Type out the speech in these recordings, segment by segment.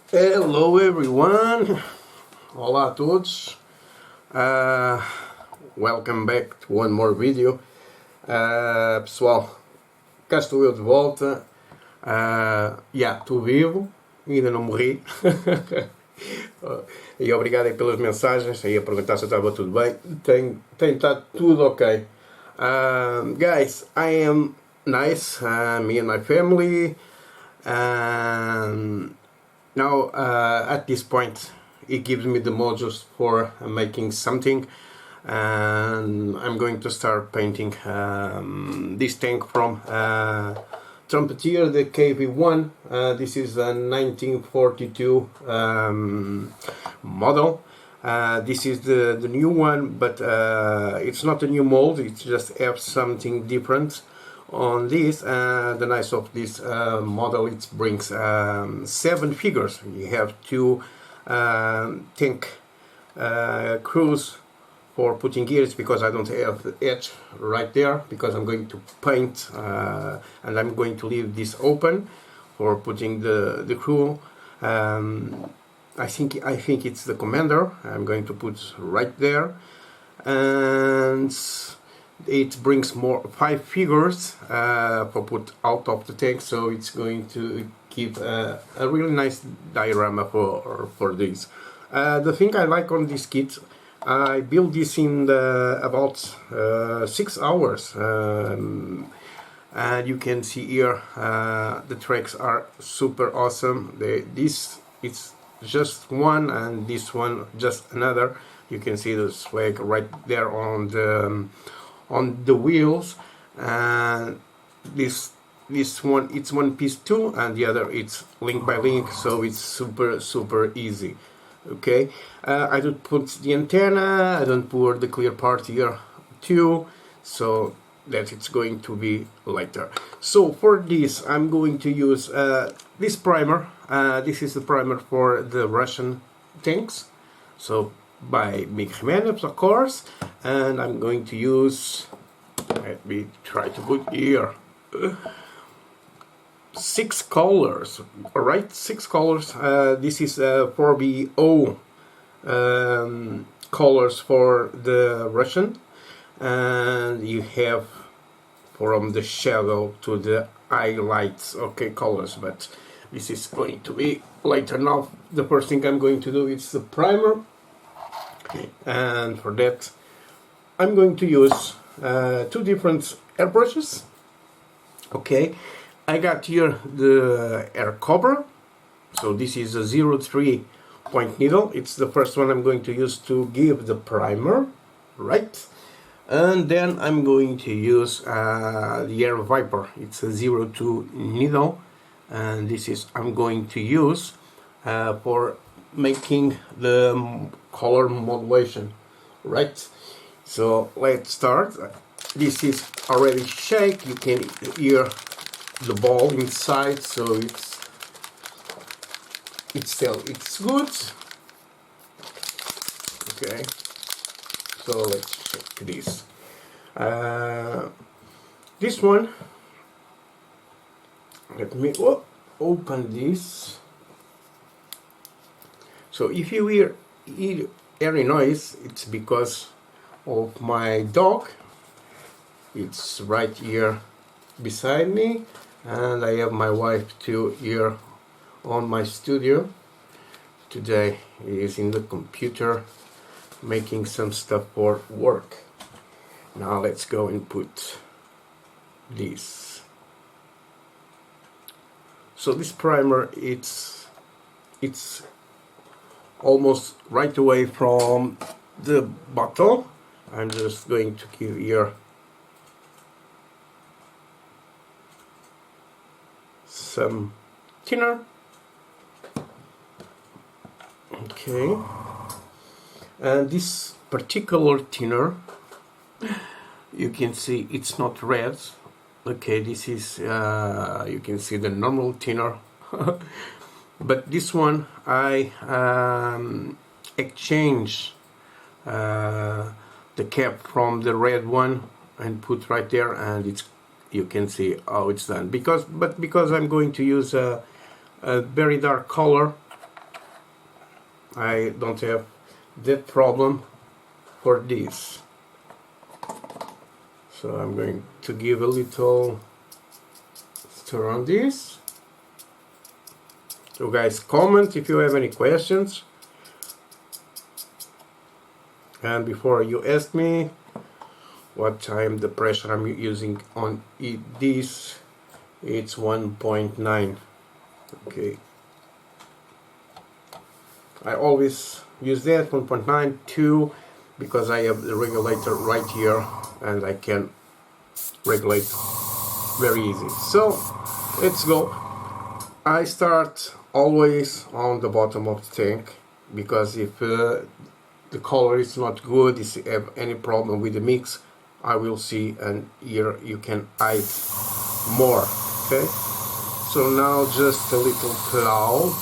Hello everyone, olá a todos, welcome back to one more video. Pessoal, cá estou eu de volta, estou vivo, ainda não morri. E obrigado aí pelas mensagens, aí a perguntar se estava tudo bem. Tem estado tudo ok. Guys, I am nice, me and my family. Now at this point it gives me the modules for making something, and I'm going to start painting this tank from Trumpeter, the KV1. This is a 1942 model. This is the new one, but it's not a new mold, it just have something different on this. The nice of this model, it brings 7 figures. You have 2 tank crews for putting gears, because I don't have the edge right there, because I'm going to paint and I'm going to leave this open for putting the crew. I think it's the commander. I'm going to put right there, and it brings more 5 figures for put out of the tank, so it's going to give a really nice diorama for this. The thing I like on this kit, I built this in about 6 hours, and you can see here the tracks are super awesome. This it's just one, and this one just another. You can see the swag right there on the wheels, and this one it's one piece too, and the other it's link by link, so it's super easy. Okay, I don't put the antenna, I don't put the clear part here too, so that it's going to be later. So for this I'm going to use this primer. This is the primer for the Russian tanks, so by Big Jimenez, of course, and I'm going to use, let me try to put here, 6 colors, alright, 6 colors. This is 4BO colors for the Russian, and you have from the shadow to the highlights, okay, colors, but this is going to be later. Now the first thing I'm going to do is the primer, and for that I'm going to use 2 different airbrushes. Okay, I got here the air cover, so this is a 03 point needle. It's the first one I'm going to use to give the primer, right? And then I'm going to use the Air Viper. It's a 02 needle, and this is I'm going to use for making the color modulation, right? So let's start. This is already shake. You can hear the ball inside, so it's good. Okay, so let's check this. This one, let me open this. So if you hear any noise, it's because of my dog. It's right here beside me, and I have my wife too here on my studio. Today he is in the computer making some stuff for work. Now let's go and put this. So this primer, it's almost right away from the bottle. I'm just going to give here some thinner. Okay, and this particular thinner, you can see it's not red. Okay, this is you can see the normal thinner. But this one I exchange the cap from the red one and put right there, and it's, you can see how it's done. Because I'm going to use a very dark color, I don't have that problem for this. So I'm going to give a little stir on this. So guys, comment if you have any questions. And before you ask me what time the pressure I'm using on this, it's 1.9. Okay. I always use that 1.92 because I have the regulator right here and I can regulate very easy. So let's go. I start always on the bottom of the tank because if the color is not good, if you have any problem with the mix, I will see, and here you can hide more. Okay, so now just a little cloud.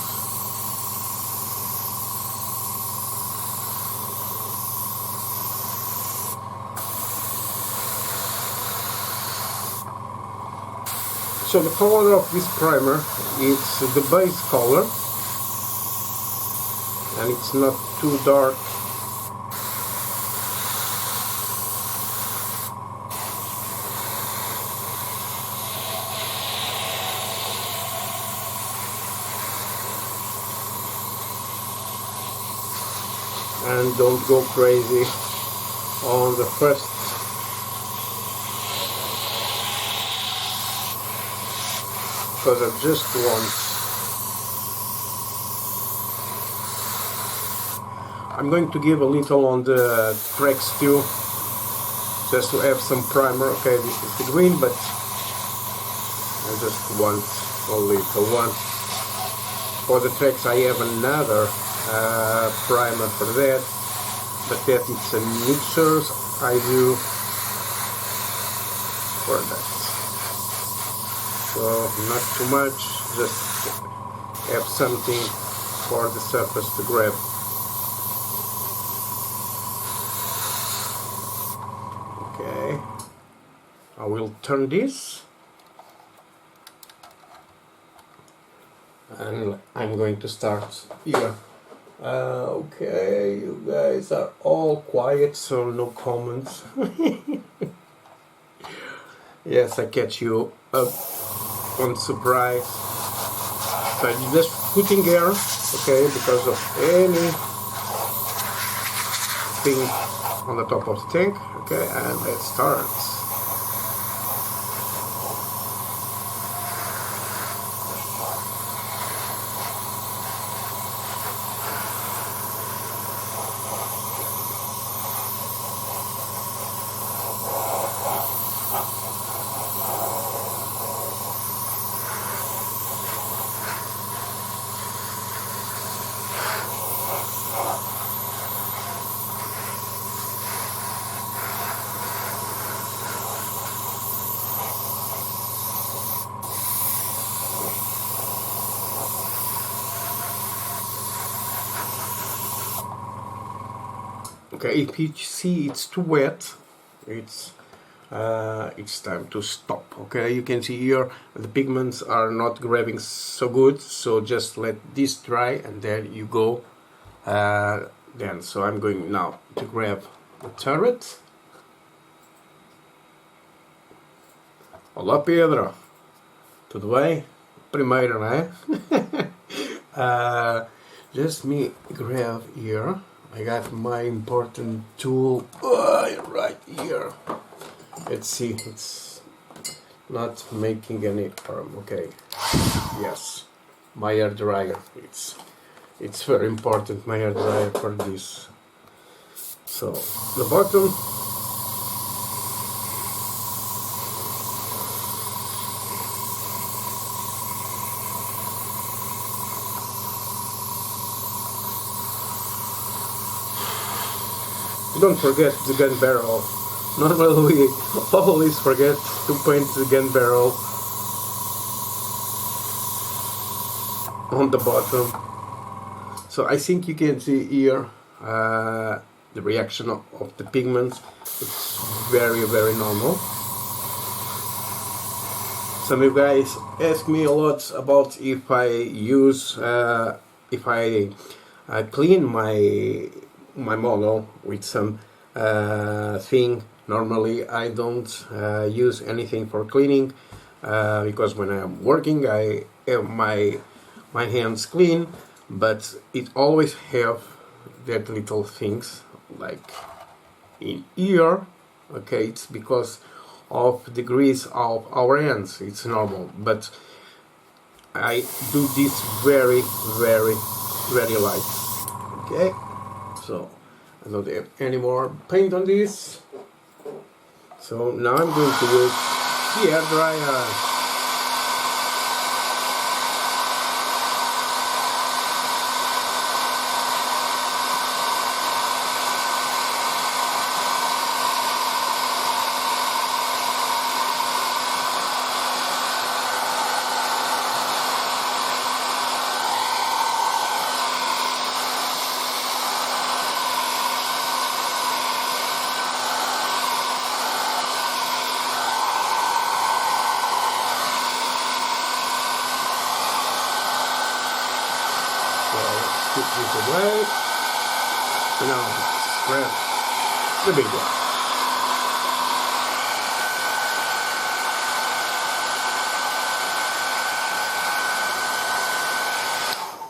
So the color of this primer is the base color, and it's not too dark. And don't go crazy on the first because I just want. I'm going to give a little on the tracks too, just to have some primer. Okay, this is the green, but I just want a little one. For the tracks I have another primer for that, but that it's a mixer I do for that. So not too much, just have something for the surface to grab. Okay, I will turn this and I'm going to start here. Okay, you guys are all quiet, so no comments. Yes, I catch you up on surprise. So I'm just putting air, okay, because of any thing on the top of the tank. Okay, and let's start. Okay, if you see it's too wet, it's time to stop. Okay, you can see here the pigments are not grabbing so good, so just let this dry and then you go. Then, so I'm going now to grab the turret. Olá Pedro, tudo bem? Primeiro, né? Just me grab here. I got my important tool right here. Let's see, it's not making any harm. Okay, yes, my hair dryer. It's very important, my hair dryer, for this. So the bottom. Don't forget the gun barrel. Normally we always forget to paint the gun barrel on the bottom. So I think you can see here the reaction of the pigments. It's very, very normal. Some of you guys ask me a lot about if I use, if I clean my model with some thing. Normally I don't use anything for cleaning because when I'm working I have my hands clean, but it always have that little things like in here. Okay, it's because of the grease of our hands, it's normal, but I do this very light. Okay, so I don't have any more paint on this, so now I'm going to use the air dryer. Put this away. So now grab the big one.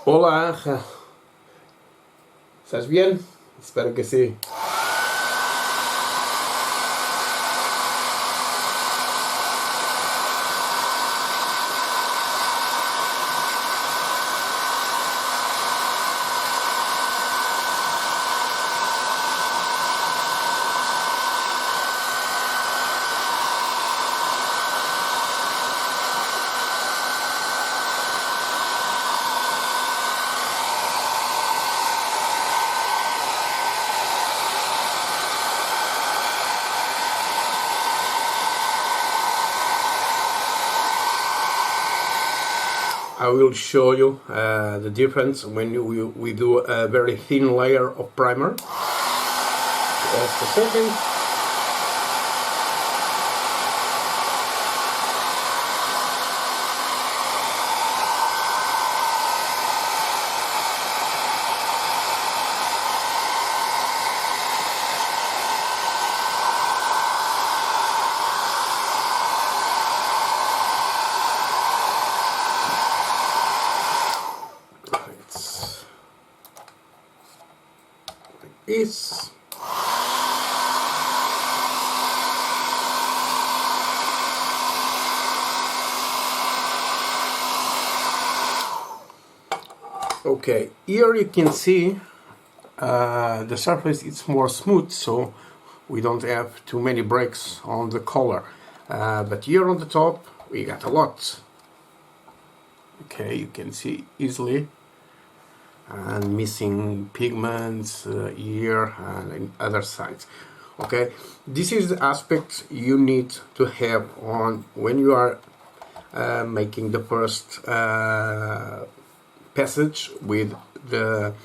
Hola, ¿estás bien? Espero que sí. I will show you the difference when we do a very thin layer of primer. Just a second. Is okay, here you can see the surface is more smooth, so we don't have too many breaks on the color, but here on the top we got a lot. Okay, you can see easily, and missing pigments here and in other sides. Okay, this is the aspect you need to have on when you are making the first passage with the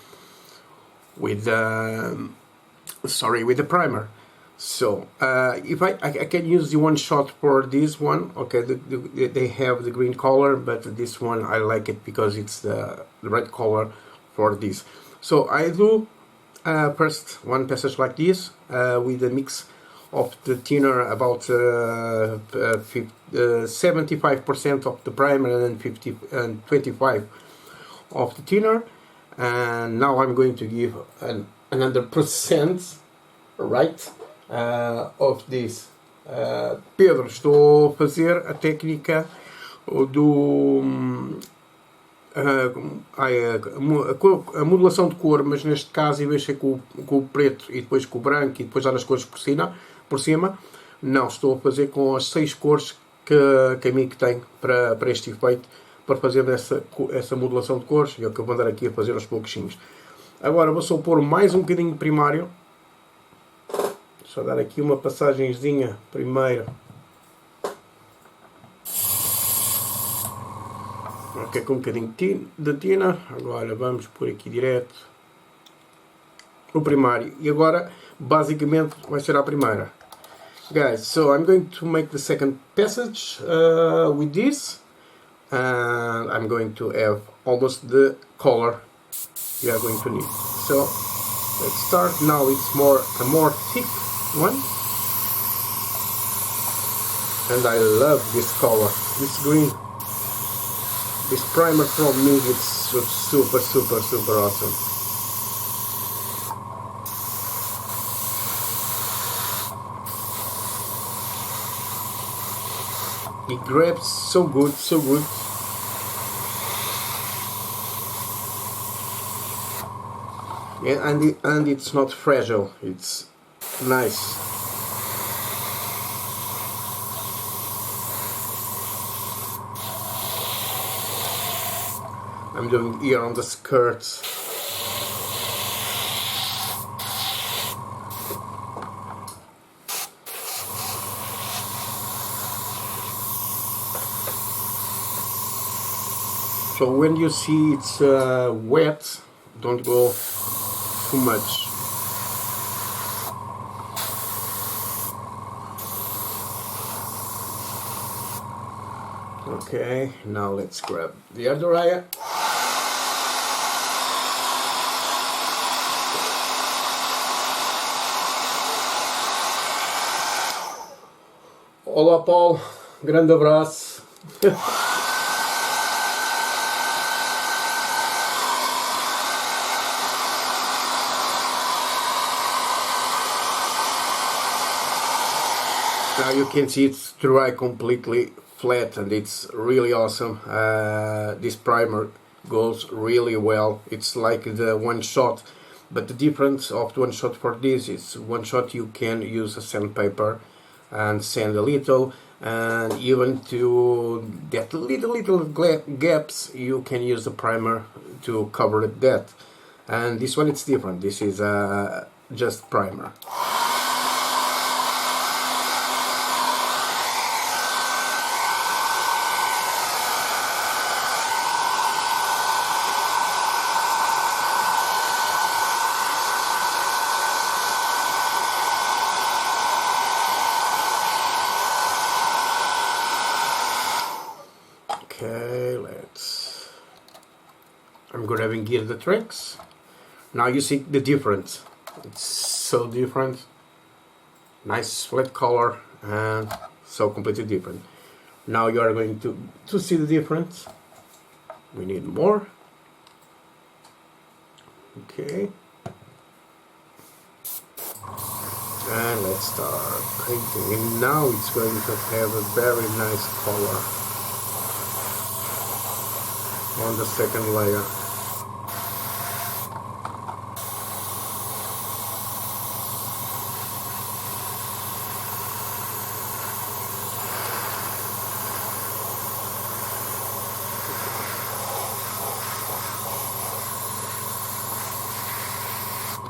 primer. So if I can use the one shot for this one. Okay, they have the green color, but this one I like it because it's the red color for this. So I do first one passage like this with a mix of the thinner, about 75% of the primer and 25 of the thinner, and now I'm going to give another percent, right, of this. Pedro, estou a fazer a técnica do a modulação de cor, mas neste caso em vez de ser com o preto e depois com o branco e depois dar as cores por cima, não, estou a fazer com as 6 cores que a mim que tem para este efeito, para fazer essa modulação de cores, e é o que eu vou andar aqui a fazer aos pouquinhos. Agora vou só pôr mais um bocadinho de primário, só dar aqui uma passagenzinha primeiro. Ok, com um bocadinho de tinta. Agora vamos por aqui direto o primário, e agora basicamente vai ser a primeira. Guys, so I'm going to make the second passage with this, and I'm going to have almost the color you are going to need. So let's start now. It's a more thick one, and I love this color, this green. This primer from me, it's super awesome. It grabs so good, so good. Yeah, and it's not fragile. It's nice. I'm doing here on the skirts. So when you see it's wet, don't go too much. Okay, now let's grab the other eye. Olá Paulo, grande abraço. Now you can see it's dry completely flat, and it's really awesome. This primer goes really well. It's like the one shot, but the difference of the one shot for this is one shot you can use a sandpaper and sand a little, and even to that little gaps you can use the primer to cover that. And this one it's different. This is just primer. Okay, I'm grabbing here the tricks. Now you see the difference. It's so different. Nice flat color and so completely different. Now you are going to see the difference. We need more. Okay. And let's start painting. And now it's going to have a very nice color on the second layer.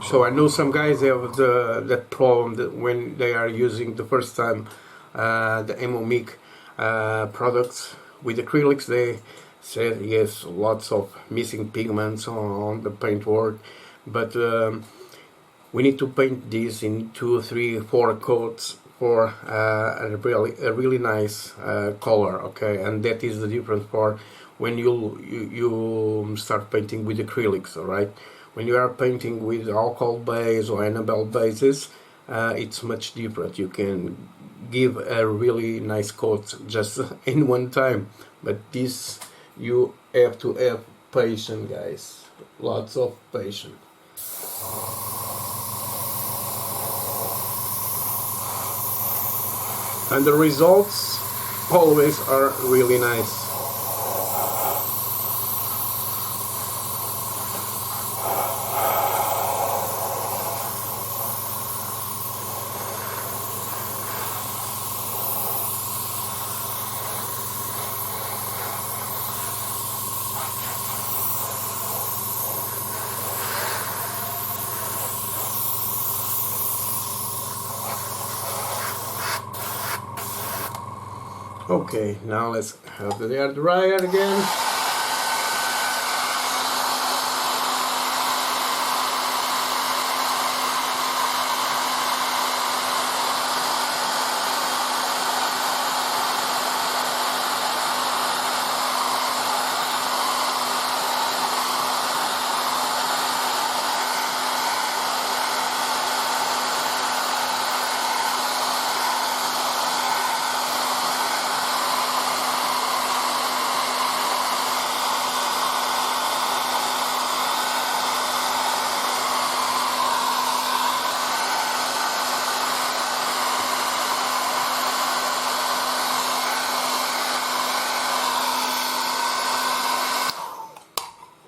So I know some guys have that problem that when they are using the first time the Emomik products with acrylics, they said yes, lots of missing pigments on the paintwork, but we need to paint this in 2, 3, 4 coats for a really nice color. Okay, and that is the difference for when you start painting with acrylics. All right, when you are painting with alcohol base or enamel bases, it's much different. You can give a really nice coat just in one time, but this you have to have patience, guys. Lots of patience. And the results always are really nice. Okay, now let's have the air dryer again.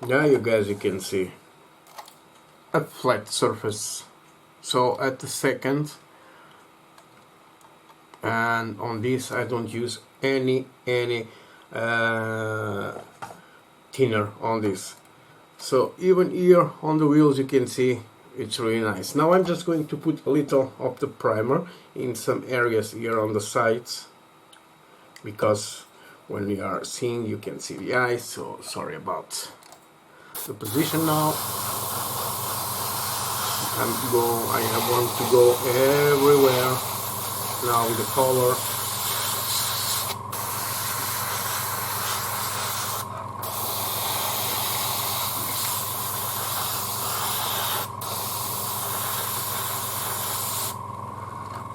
Now you guys, you can see a flat surface. So at the second, and on this I don't use any thinner on this. So even here on the wheels you can see it's really nice. Now I'm just going to put a little of the primer in some areas here on the sides, because when we are seeing you can see the eyes, so sorry about the position. Now I want to go everywhere now with the color.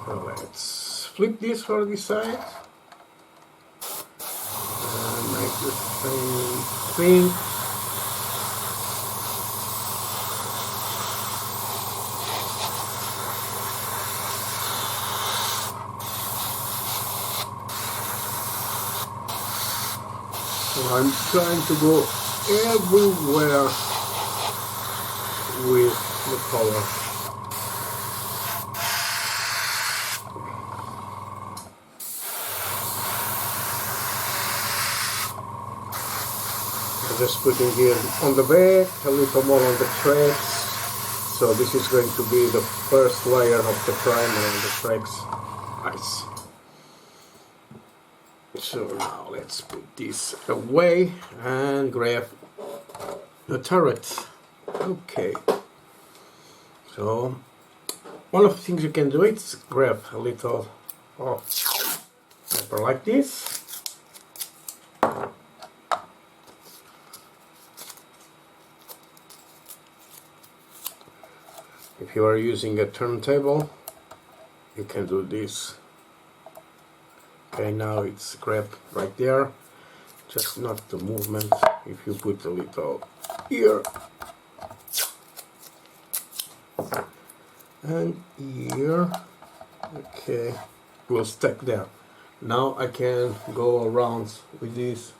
So let's flip this for this side and make the same thing. So I'm trying to go everywhere with the color. I'm just putting here on the back, a little more on the tracks. So this is going to be the first layer of the primer on the tracks. Nice. So now let's put this away and grab the turret. Okay. So one of the things you can do is grab a little of paper like this. If you are using a turntable, you can do this. Okay, now it's grabbed right there, just not the movement. If you put a little here and here, okay, will stick there. Now I can go around with this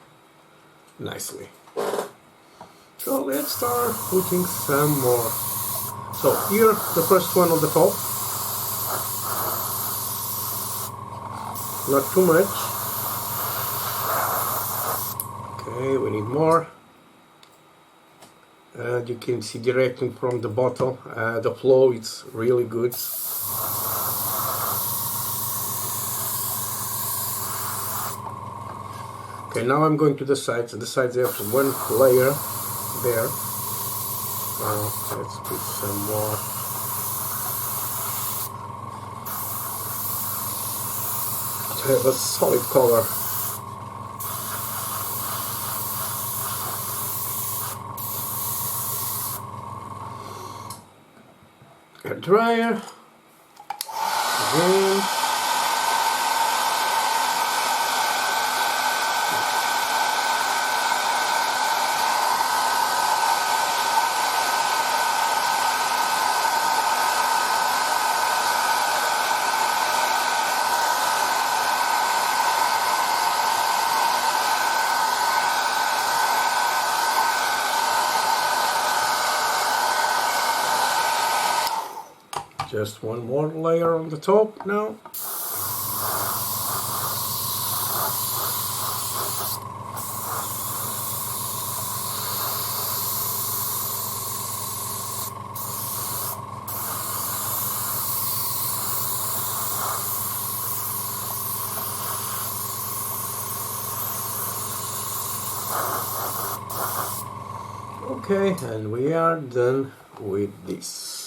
nicely. So let's start putting some more. So here, the first one on the top. Not too much. Okay, we need more. And you can see directly from the bottle, the flow is really good. Okay, now I'm going to the sides. The sides have one layer there. Now let's put some more. To have a solid color. A dryer. Again. Just one more layer on the top now. Okay, and we are done with this.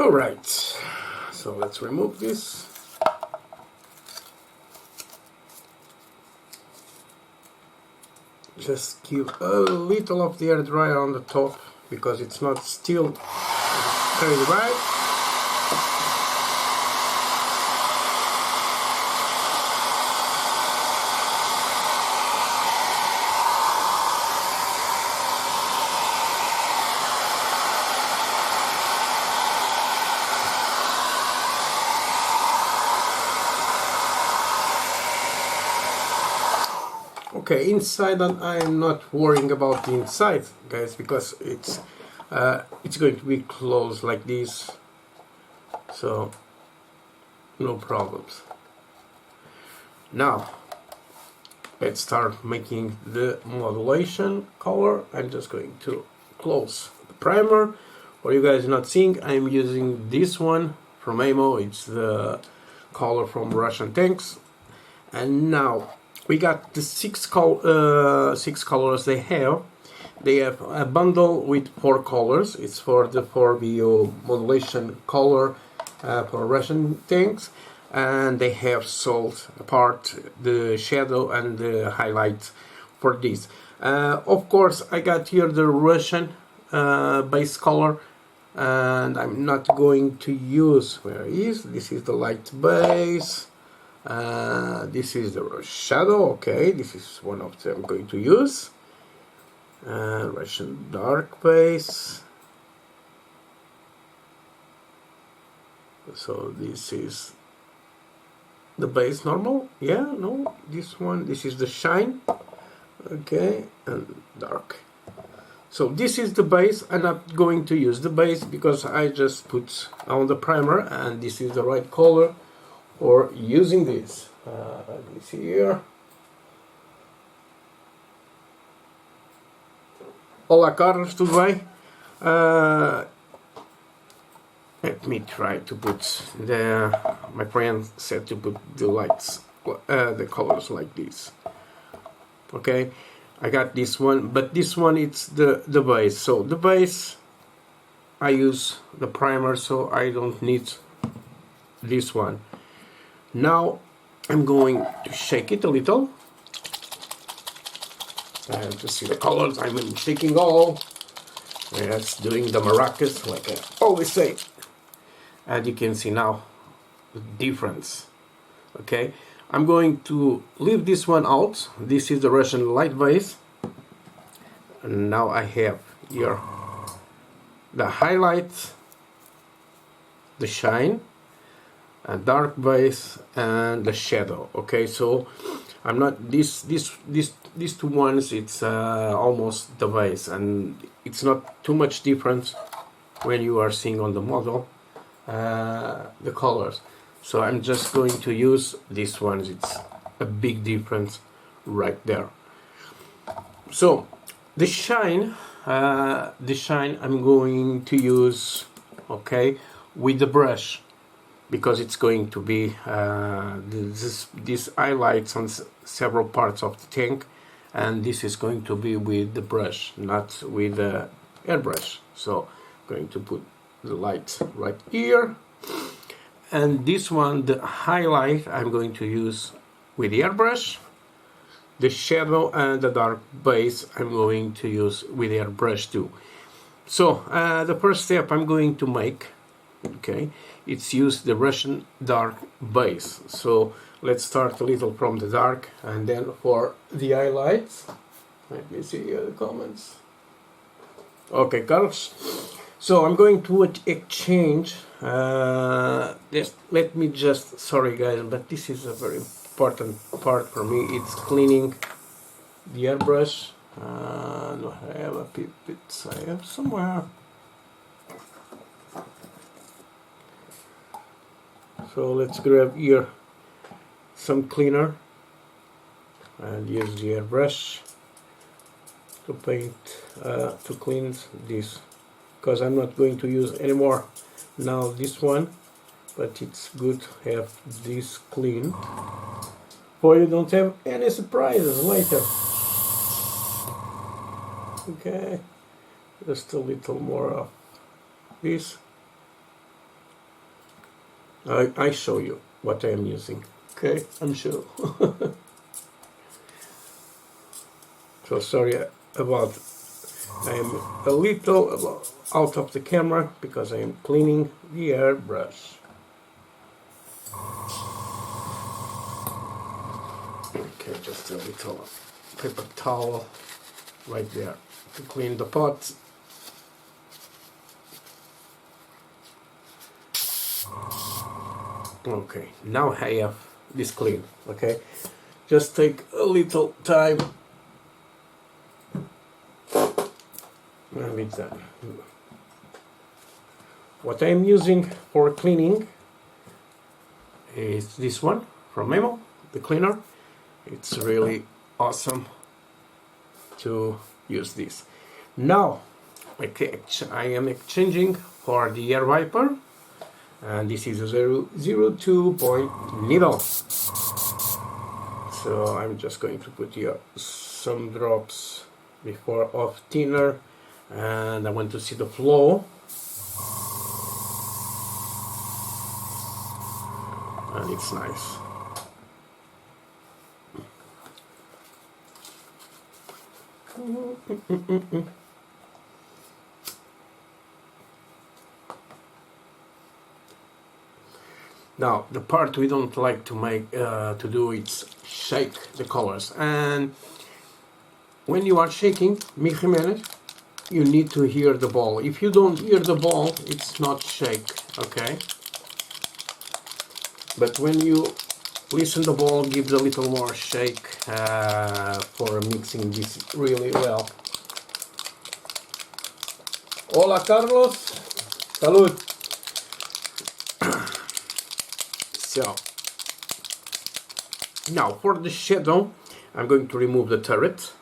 Alright, so let's remove this. Just give a little of the air dryer on the top because it's not still very dry. Okay, inside, and I'm not worrying about the inside, guys, because it's going to be closed like this, so no problems. Now let's start making the modulation color. I'm just going to close the primer. For you guys not seeing, I'm using this one from AMO. It's the color from Russian tanks, and now we got the six colors they have. They have a bundle with 4 colors. It's for the 4BO modulation color for Russian tanks, and they have sold apart the shadow and the highlights for this. Of course, I got here the Russian base color, and I'm not going to use. Where is this? Is the light base. This is the shadow. Okay, this is one of them I'm going to use. Russian dark base. So this is the base normal. Yeah, no, this one. This is the shine. Okay, and dark. So this is the base. I'm not going to use the base because I just put on the primer, and this is the right color for using this. Let me see here. Olá Carlos, tudo bem? Let me try to put my friend said to put the lights, the colors like this. Okay, I got this one, but this one it's the base. So the base, I use the primer, so I don't need this one. Now I'm going to shake it a little. And to see the colors, I'm shaking all. Yes, doing the maracas like I always say. And you can see now the difference. Okay, I'm going to leave this one out. This is the Russian light base. And now I have here the highlights, the shine, a dark base, and the shadow. Okay, so I'm not these two ones. It's almost the base, and it's not too much difference when you are seeing on the model the colors. So I'm just going to use these ones. It's a big difference right there. So the shine I'm going to use, okay, with the brush, because it's going to be these highlights on several parts of the tank, and this is going to be with the brush, not with the airbrush. So I'm going to put the light right here, and this one, the highlight, I'm going to use with the airbrush. The shadow and the dark base I'm going to use with the airbrush too. So the first step I'm going to make, okay, it's use the Russian dark base. So let's start a little from the dark, and then for the highlights, let me see the comments. Okay, Carlos. So I'm going to exchange this. Let me just, sorry guys, but this is a very important part for me. It's cleaning the airbrush. No, I have a bit. I have somewhere. So let's grab here some cleaner and use the airbrush to paint, to clean this, because I'm not going to use anymore now this one, but it's good to have this clean, for you don't have any surprises later. Okay, just a little more of this. I show you what I am using. Okay, I'm sure. So sorry about I'm a little out of the camera because I am cleaning the airbrush. Okay, just a little paper towel right there to clean the pot. Okay, now I have this clean. Okay, just take a little time with that. What I'm using for cleaning is this one from Memo, the cleaner. It's really awesome to use this. Now I am exchanging for the air wiper, and this is a 002 point needle. So I'm just going to put here some drops before of thinner, and I want to see the flow. And it's nice. Now the part we don't like to make to do is shake the colors, and when you are shaking, mi Jimenez, you need to hear the ball. If you don't hear the ball, it's not shake, okay? But when you listen, the ball gives a little more shake for mixing this really well. Hola Carlos, salud. So now for the shadow, I'm going to remove the turret.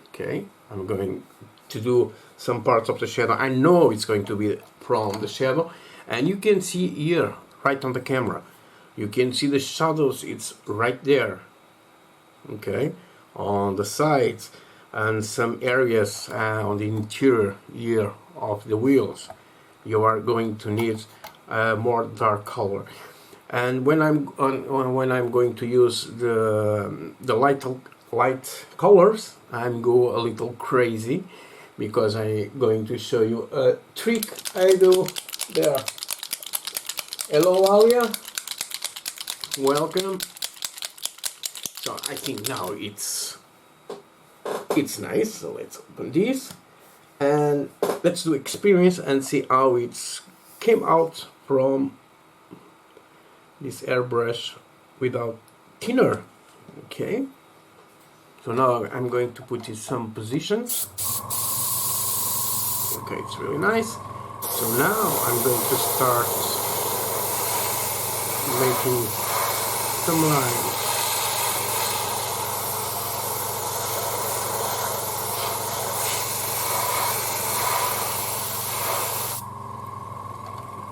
Okay, I'm going to do some parts of the shadow. I know it's going to be from the shadow, and you can see here right on the camera. You can see the shadows, it's right there, okay, on the sides and some areas on the interior here of the wheels. You are going to need more dark color. And when I'm going to use the light colors, I'm go a little crazy because I'm going to show you a trick I do there. Hello, Alia. Welcome. So I think now it's nice. So let's open this and let's do experience and see how it's came out from this airbrush without thinner. Okay. So now I'm going to put in some positions. Okay, it's really nice. So now I'm going to start making some lines.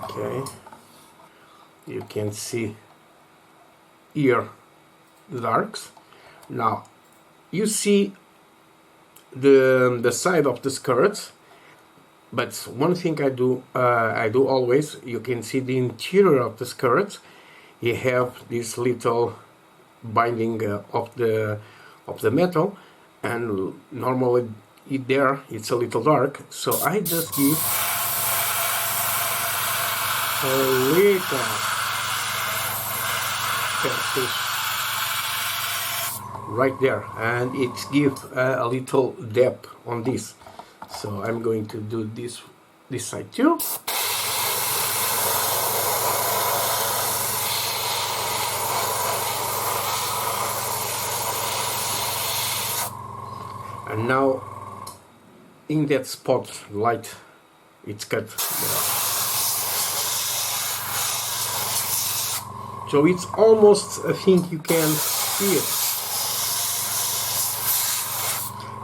Okay, you can see here the darks. Now you see the side of the skirt, but one thing I do always, you can see the interior of the skirt. You have this little binding of the metal, and normally there it's a little dark, so I just give a little right there, and it gives a little depth on this. So I'm going to do this side too. And now in that spot light it's cut there. So it's almost a thing you can see it,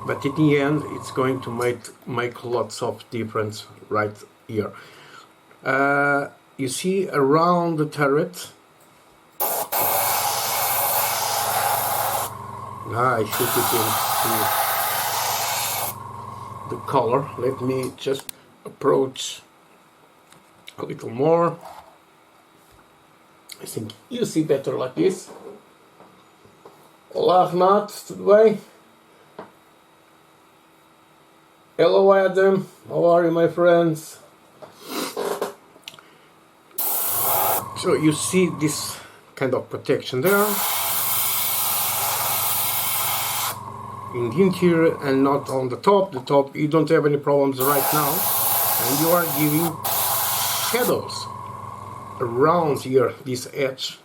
but in the end it's going to make lots of difference right here. You see around the turret, I should begin to the color. Let me just approach a little more. I think you see better like this. Olá Renato, tudo bem? Hello Adam, how are you my friends? So you see this kind of protection there in the interior and not on the top. The top you don't have any problems right now, and you are giving shadows around here, this edge.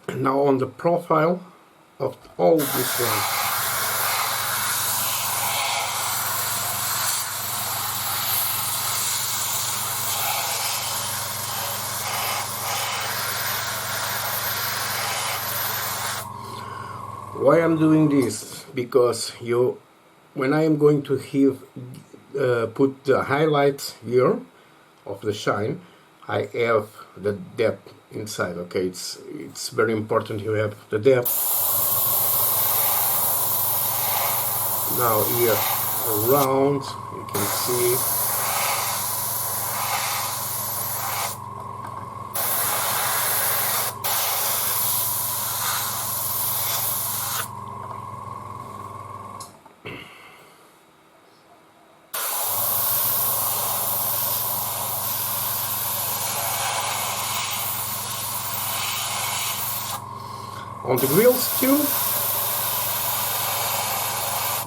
And now on the profile of all this one. Why I'm doing this? Because when I am going to put the highlights here of the shine, I have the depth inside. Okay, it's very important you have the depth. Now here around you can see. On the grills too,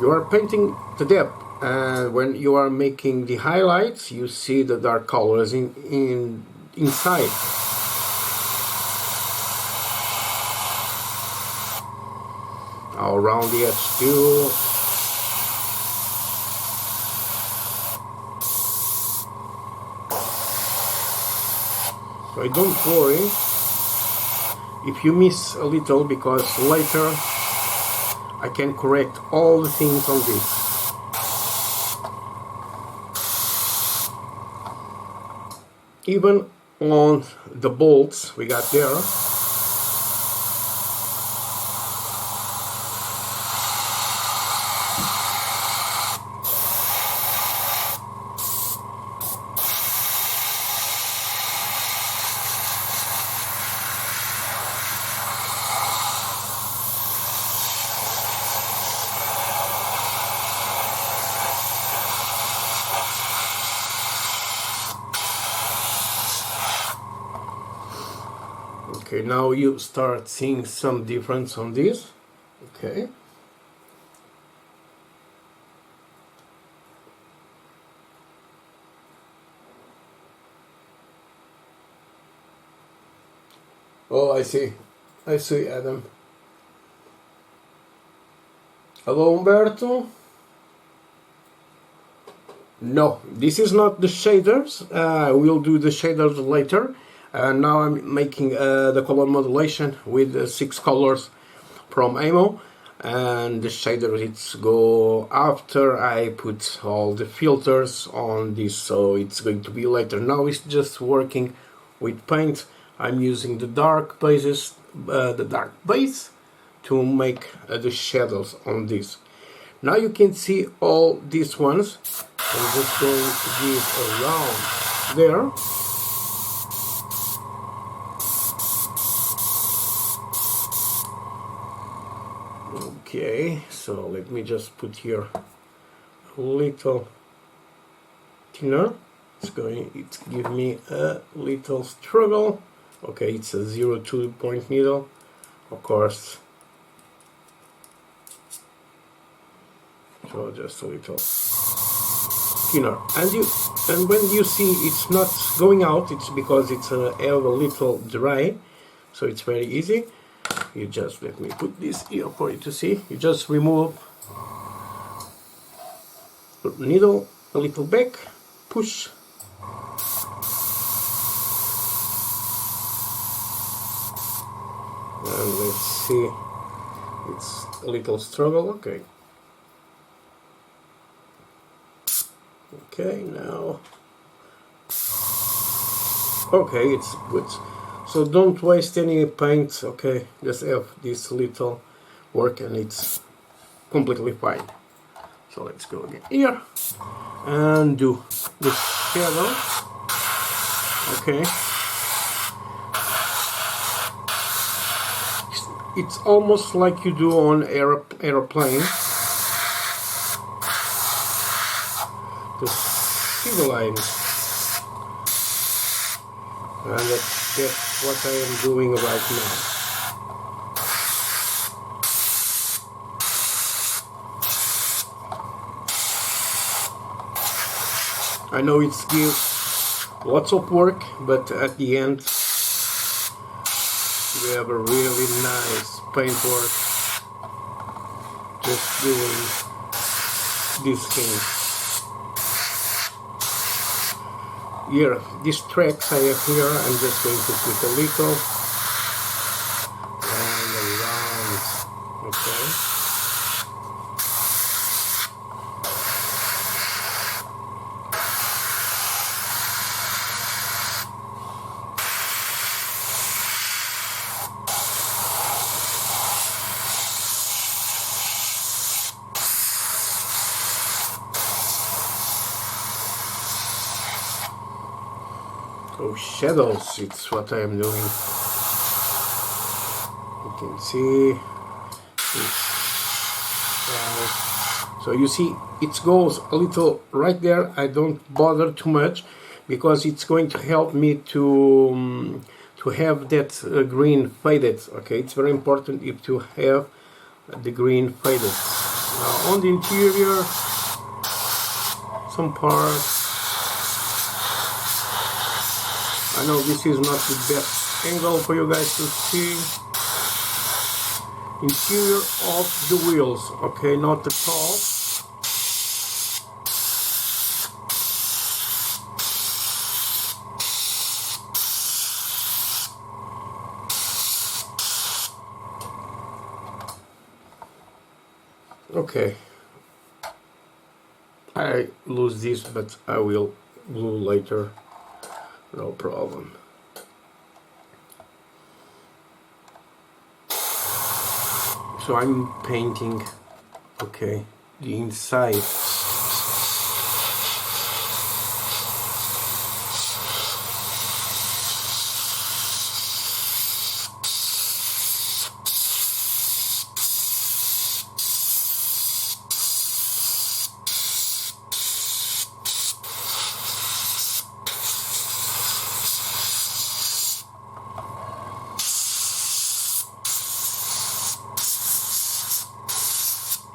you are painting the depth, and when you are making the highlights, you see the dark colors inside. Now around the edge too. So don't worry if you miss a little, because later I can correct all the things on this. Even on the bolts we got there. Okay, now you start seeing some difference on this. Okay. Oh, I see, Adam. Hello, Umberto. No, this is not the shaders. We'll do the shaders later. Now I'm making the color modulation with 6 colors from Amo, and the shaders it's go after I put all the filters on this, so it's going to be later. Now it's just working with paint. I'm using the dark base to make the shadows on this. Now you can see all these ones. I'm just going to give around there. Okay, so let me just put here a little thinner. It's give me a little struggle. Okay, it's a 0.2 point needle, of course. So just a little thinner. And when you see it's not going out, it's because it's a little dry. So it's very easy. You just let me put this here for you to see. You just remove the needle a little back, push, and let's see, it's a little struggle. Okay, now okay, it's good. So don't waste any paint. Okay, just have this little work and it's completely fine. So let's go again here and do the shadow. Okay. It's almost like you do on aeroplane. To see the line. And that's what I am doing right now. I know it's gives lots of work, but at the end we have a really nice paintwork just doing these things. Here, these tracks I have here, I'm just going to put a little and around, okay? So shadows, it's what I am doing. You can see so you see it goes a little right there. I don't bother too much because it's going to help me to have that green faded. Okay, it's very important if to have the green faded. Now on the interior, some parts. I know this is not the best angle for you guys to see. Interior of the wheels, okay, not the top. Okay. I lose this, but I will glue later. No problem. So I'm painting, okay, the inside.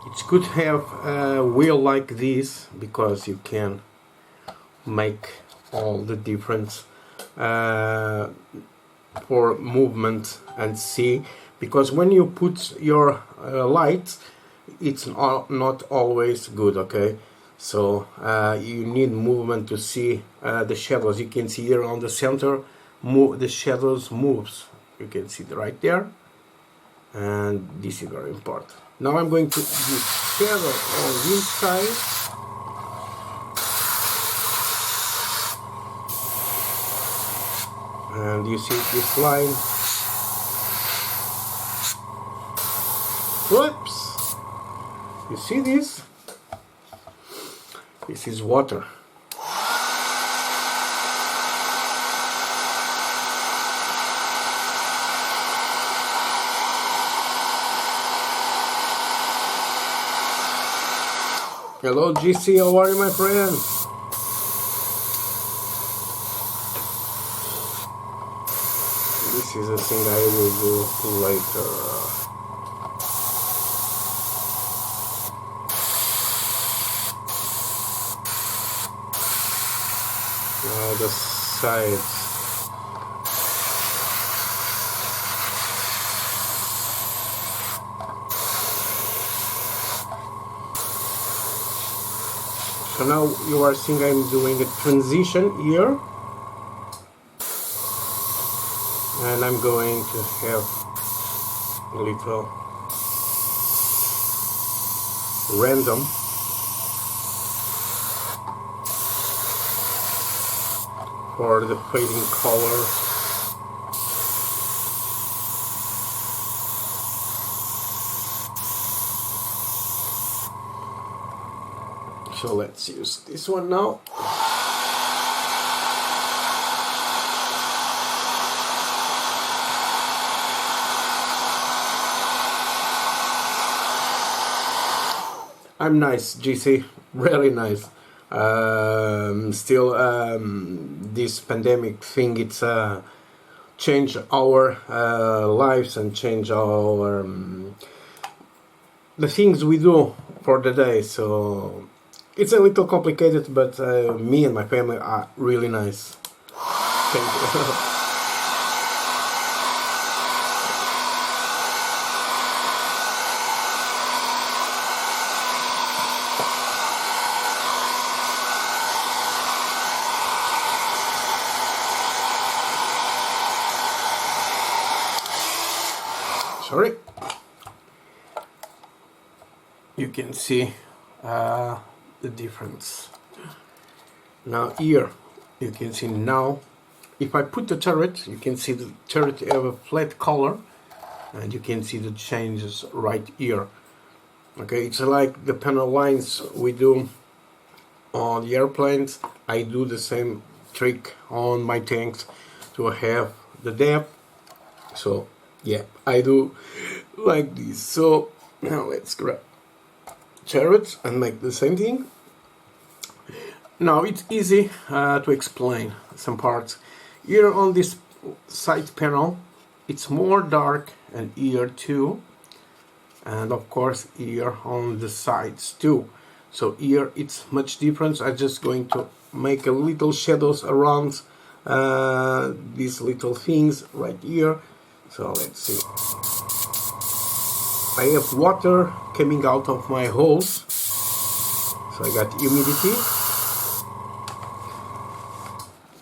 It's good to have a wheel like this because you can make all the difference for movement and see, because when you put your lights, it's not always good, okay? So you need movement to see the shadows. You can see here on the center, the shadows moves. You can see it right there, and this is very important. Now I'm going to do shadow on the inside. And you see this line. Whoops! You see this? This is water. Hello GC, how are you, my friend? This is a thing I will do later. Now the sides. So now you are seeing I'm doing a transition here, and I'm going to have a little random for the fading color. So let's use this one now. I'm nice, GC, really nice. Still, this pandemic thing, it's changed our lives and changed our the things we do for the day. So it's a little complicated, but me and my family are really nice. Thank you. Sorry. You can see the difference. Now here, you can see now, if I put the turret, you can see the turret have a flat color, and you can see the changes right here. Okay, it's like the panel lines we do on the airplanes. I do the same trick on my tanks to have the depth. So yeah, I do like this. So now let's grab turrets and make the same thing. Now it's easy to explain some parts. Here on this side panel, it's more dark, and here too, and of course here on the sides too. So here it's much different. I'm just going to make a little shadows around these little things right here. So let's see. I have water coming out of my holes, so I got humidity.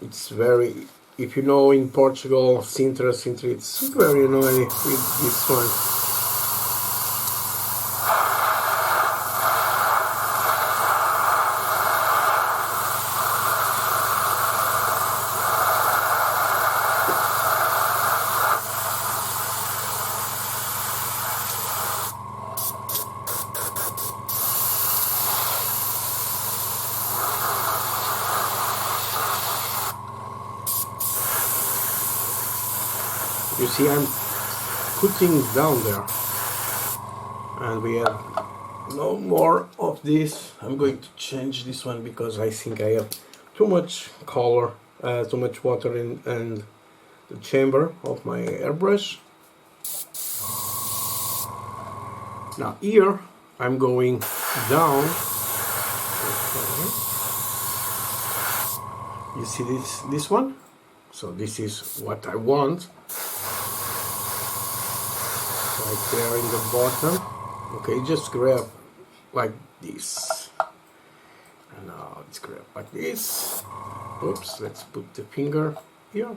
It's very, if you know in Portugal, Sintra, it's very annoying with this one. You see, I'm putting down there, and we have no more of this. I'm going to change this one because I think I have too much color, too much water in the chamber of my airbrush. Now here I'm going down. Okay. You see this one? So this is what I want. Right there in the bottom. Okay, just grab like this. And now let's grab like this. Oops, let's put the finger here.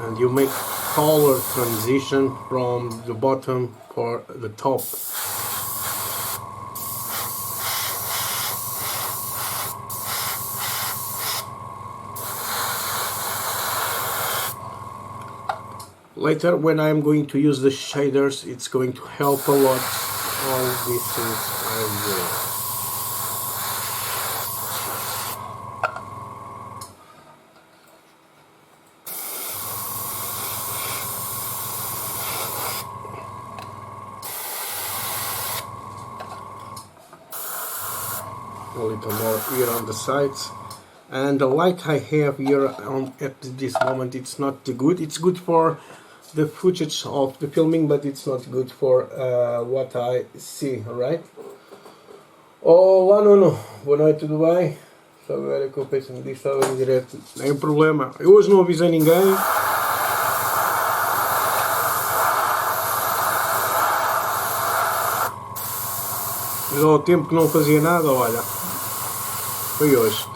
And you make color transition from the bottom for the top. Later, when I'm going to use the shaders, it's going to help a lot all these things as well. A little more here on the sides. And the light I have here at this moment, it's not too good. It's good for the footage of the filming, but it's not good for what I see, alright? Olá, Nuno. Boa noite, tudo bem? Só agora que eu penso nisso, estava em direto. Nem problema. Eu hoje não avisei ninguém. Mas ao tempo que não fazia nada, olha. Foi hoje.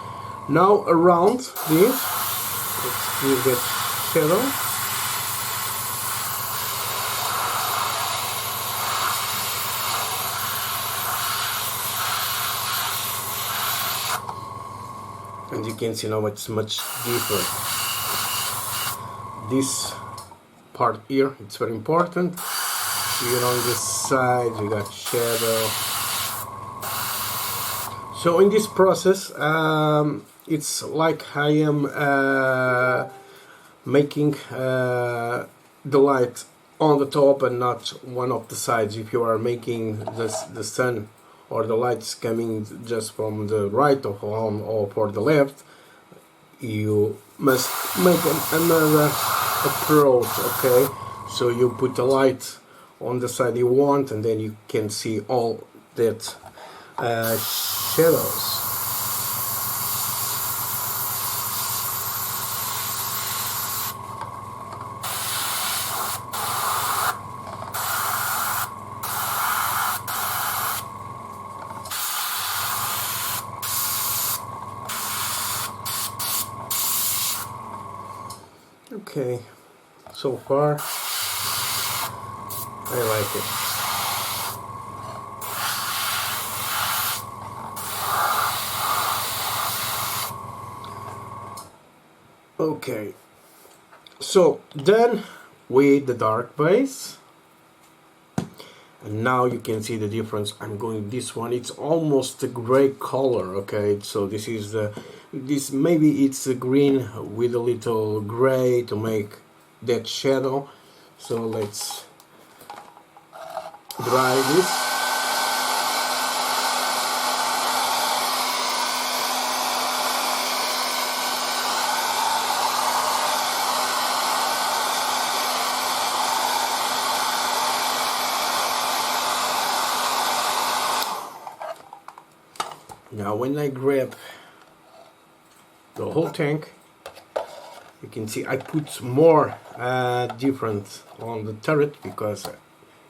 Now around this, let's give that shadow. And you can see now it's much different. This part here, it's very important. Here on the side we got shadow. So in this process, it's like I am making the light on the top and not one of the sides. If you are making the sun or the lights coming just from the right or for the left, you must make another approach, okay? So you put the light on the side you want, and then you can see all that shadows. Okay, so far I like it. Okay, so done with the dark base, and now you can see the difference. I'm going this one, it's almost a gray color, okay? So this is this, maybe it's a green with a little gray to make that shadow. So let's dry this. Now when I grab the whole tank, you can see I put more different on the turret because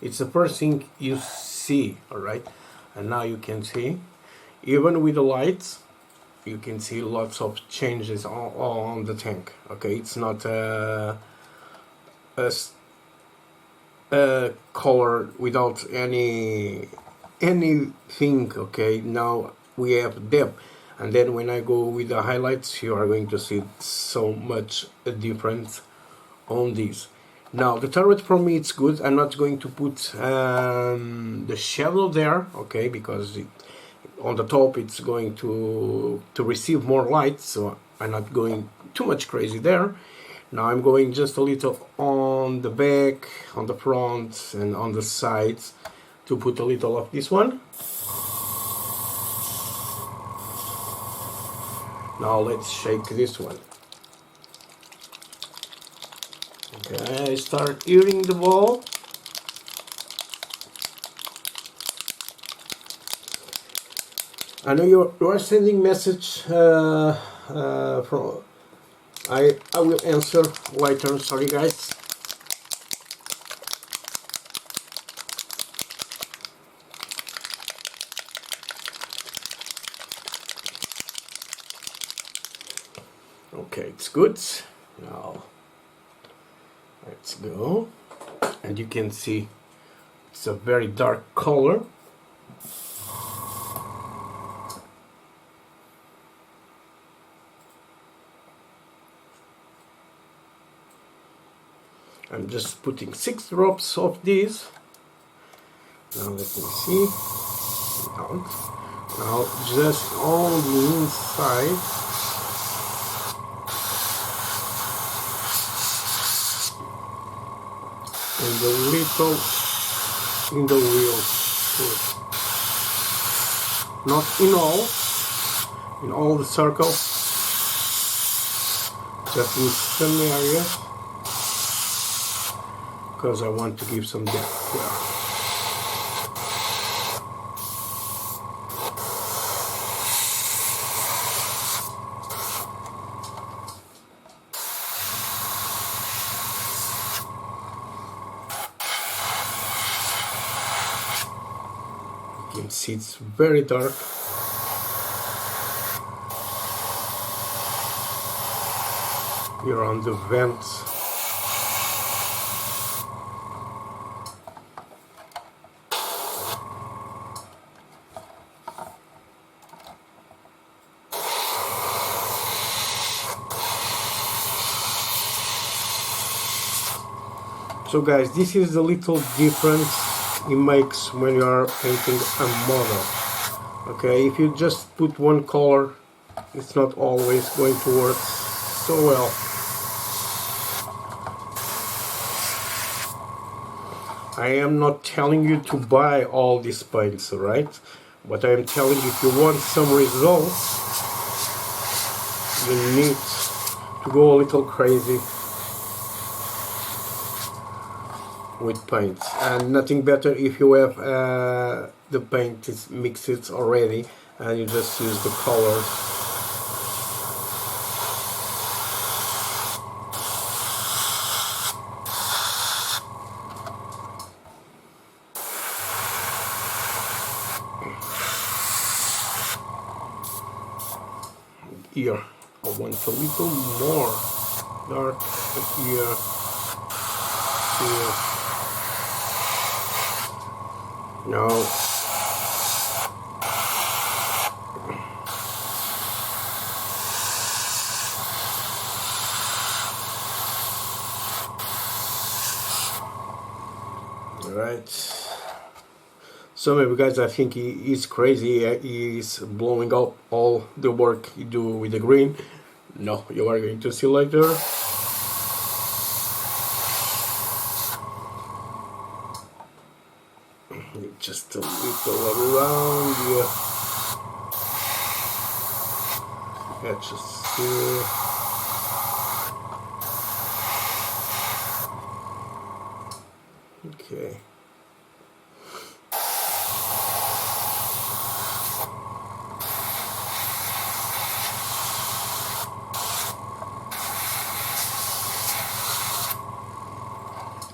it's the first thing you see, alright? And now you can see, even with the lights, you can see lots of changes on the tank, okay? It's not a color without anything, okay? Now we have depth, and then when I go with the highlights, you are going to see so much difference on this. Now the turret for me it's good. I'm not going to put the shadow there, okay, because on the top it's going to receive more light, so I'm not going too much crazy there. Now I'm going just a little on the back, on the front, and on the sides to put a little of this one. Now let's shake this one. Okay, I start hearing the ball. I know you are sending message from. I will answer later. Sorry, guys. Okay, it's good. Now let's go, and you can see it's a very dark color. I'm just putting 6 drops of this. Now let me see. Now just on the inside. And a little in the wheels, not in all the circle, just in some areas, because I want to give some depth here. You can see it's very dark. Here on the vents. So guys, this is the little difference it makes when you are painting a model. Okay, if you just put one color, it's not always going to work so well. I am not telling you to buy all these paints, right? But I am telling you, if you want some results, you need to go a little crazy with paints. And nothing better if you have the paint is mixed already and you just use the colors. Here, I want a little more dark here. Here. No. Alright. So maybe guys, I think he is crazy. He is blowing up all the work you do with the green. No, you are going to see later. Just a little around here. Just here. Okay.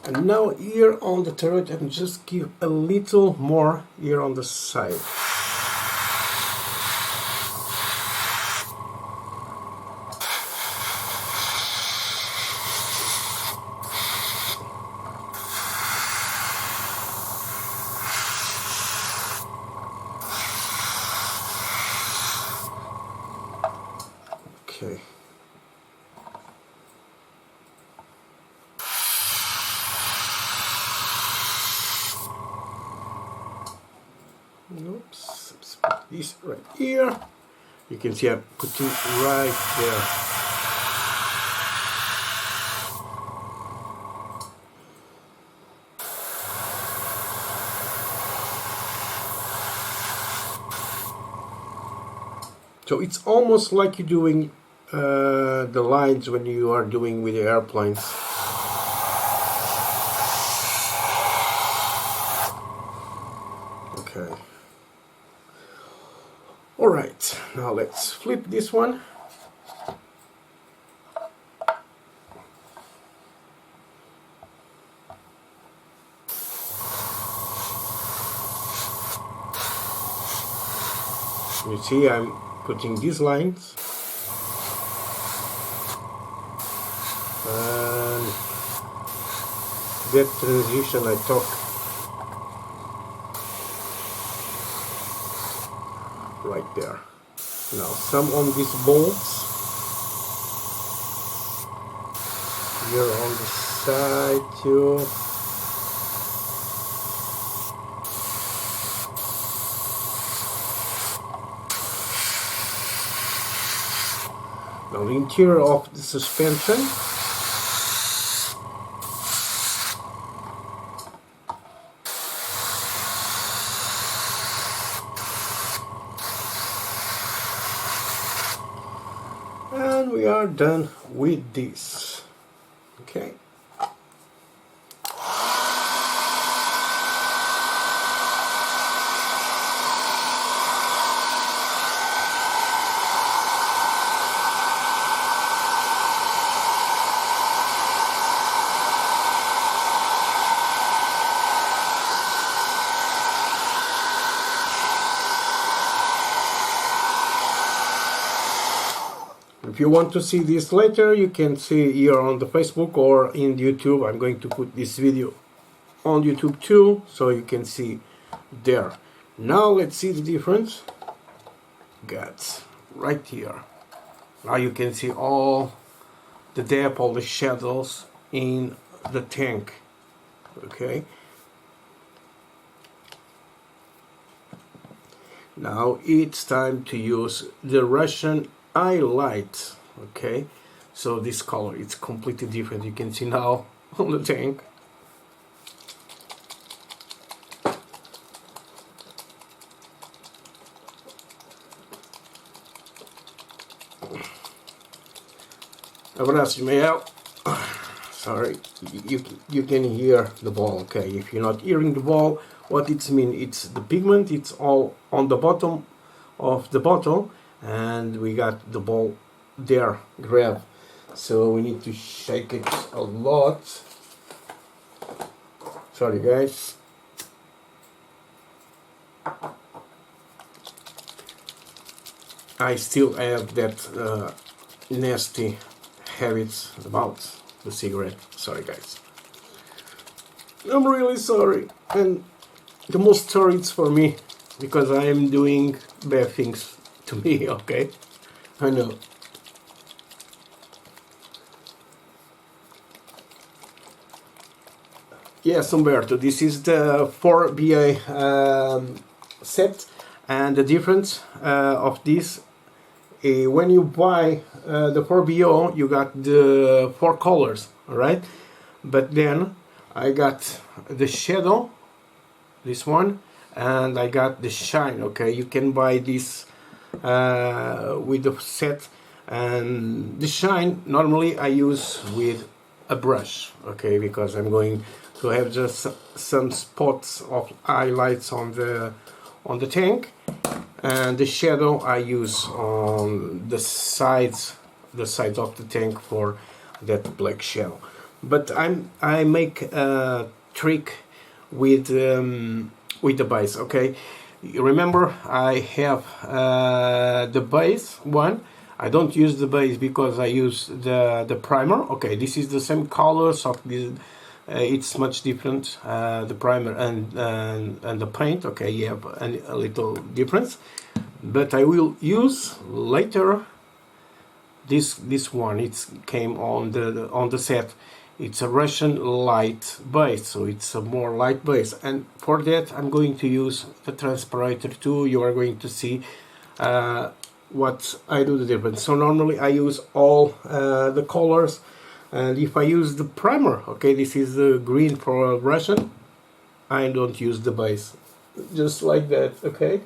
And now here on the turret, and just give a little more here on the side. Okay. Oops, let's put this right here. You can see I'm putting right there. So it's almost like you're doing the lines when you are doing with the airplanes. Okay. Alright, now let's flip this one. You see, I'm putting these lines. And that transition I talked right there. Now some on these bolts here on the side too. Now the interior of the suspension. And we are done with this. Okay. If you want to see this later, you can see here on the Facebook or in YouTube. I'm going to put this video on YouTube too, so you can see there. Now let's see the difference. Got right here. Now you can see all the depth, all the shadows in the tank. Okay, now it's time to use the Russian highlight. Okay, so this color, it's completely different. You can see now on the tank. Abraço, Miguel. Sorry, you can hear the ball. Okay, if you're not hearing the ball, what it means, it's the pigment, it's all on the bottom of the bottle, and we got the ball there, grab. So we need to shake it a lot. Sorry guys. I still have that nasty habits about the cigarette. Sorry guys, I'm really sorry, and the most sorry it's for me, because I am doing bad things to me. Okay, I know. Yes, Umberto, this is the 4BA set, and the difference of this, when you buy the 4BO, you got the 4 colors, alright? But then I got the shadow, this one, and I got the shine. Okay, you can buy this with the set, and the shine normally I use with a brush, okay, because I'm going to have just some spots of highlights on the tank, and the shadow I use on the sides of the tank for that black shadow. But I make a trick with the base. Okay, remember I have the base one. I don't use the base because I use the primer. Okay, this is the same colors of this. It's much different, the primer and the paint. Okay, you have a little difference, but I will use later this one. It came on the set. It's a Russian light base, so it's a more light base, and for that I'm going to use the Trumpeter too. You are going to see what I do the difference. So normally I use all the colors. And if I use the primer, okay, this is the green for Russian, I don't use the base, just like that. Okay,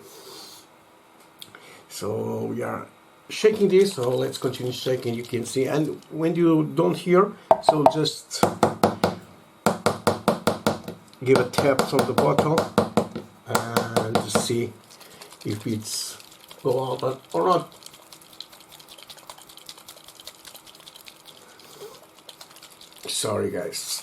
so we are shaking this, so let's continue shaking. You can see, and when you don't hear, so just give a tap on the bottle and see if it's go out or not. Sorry guys.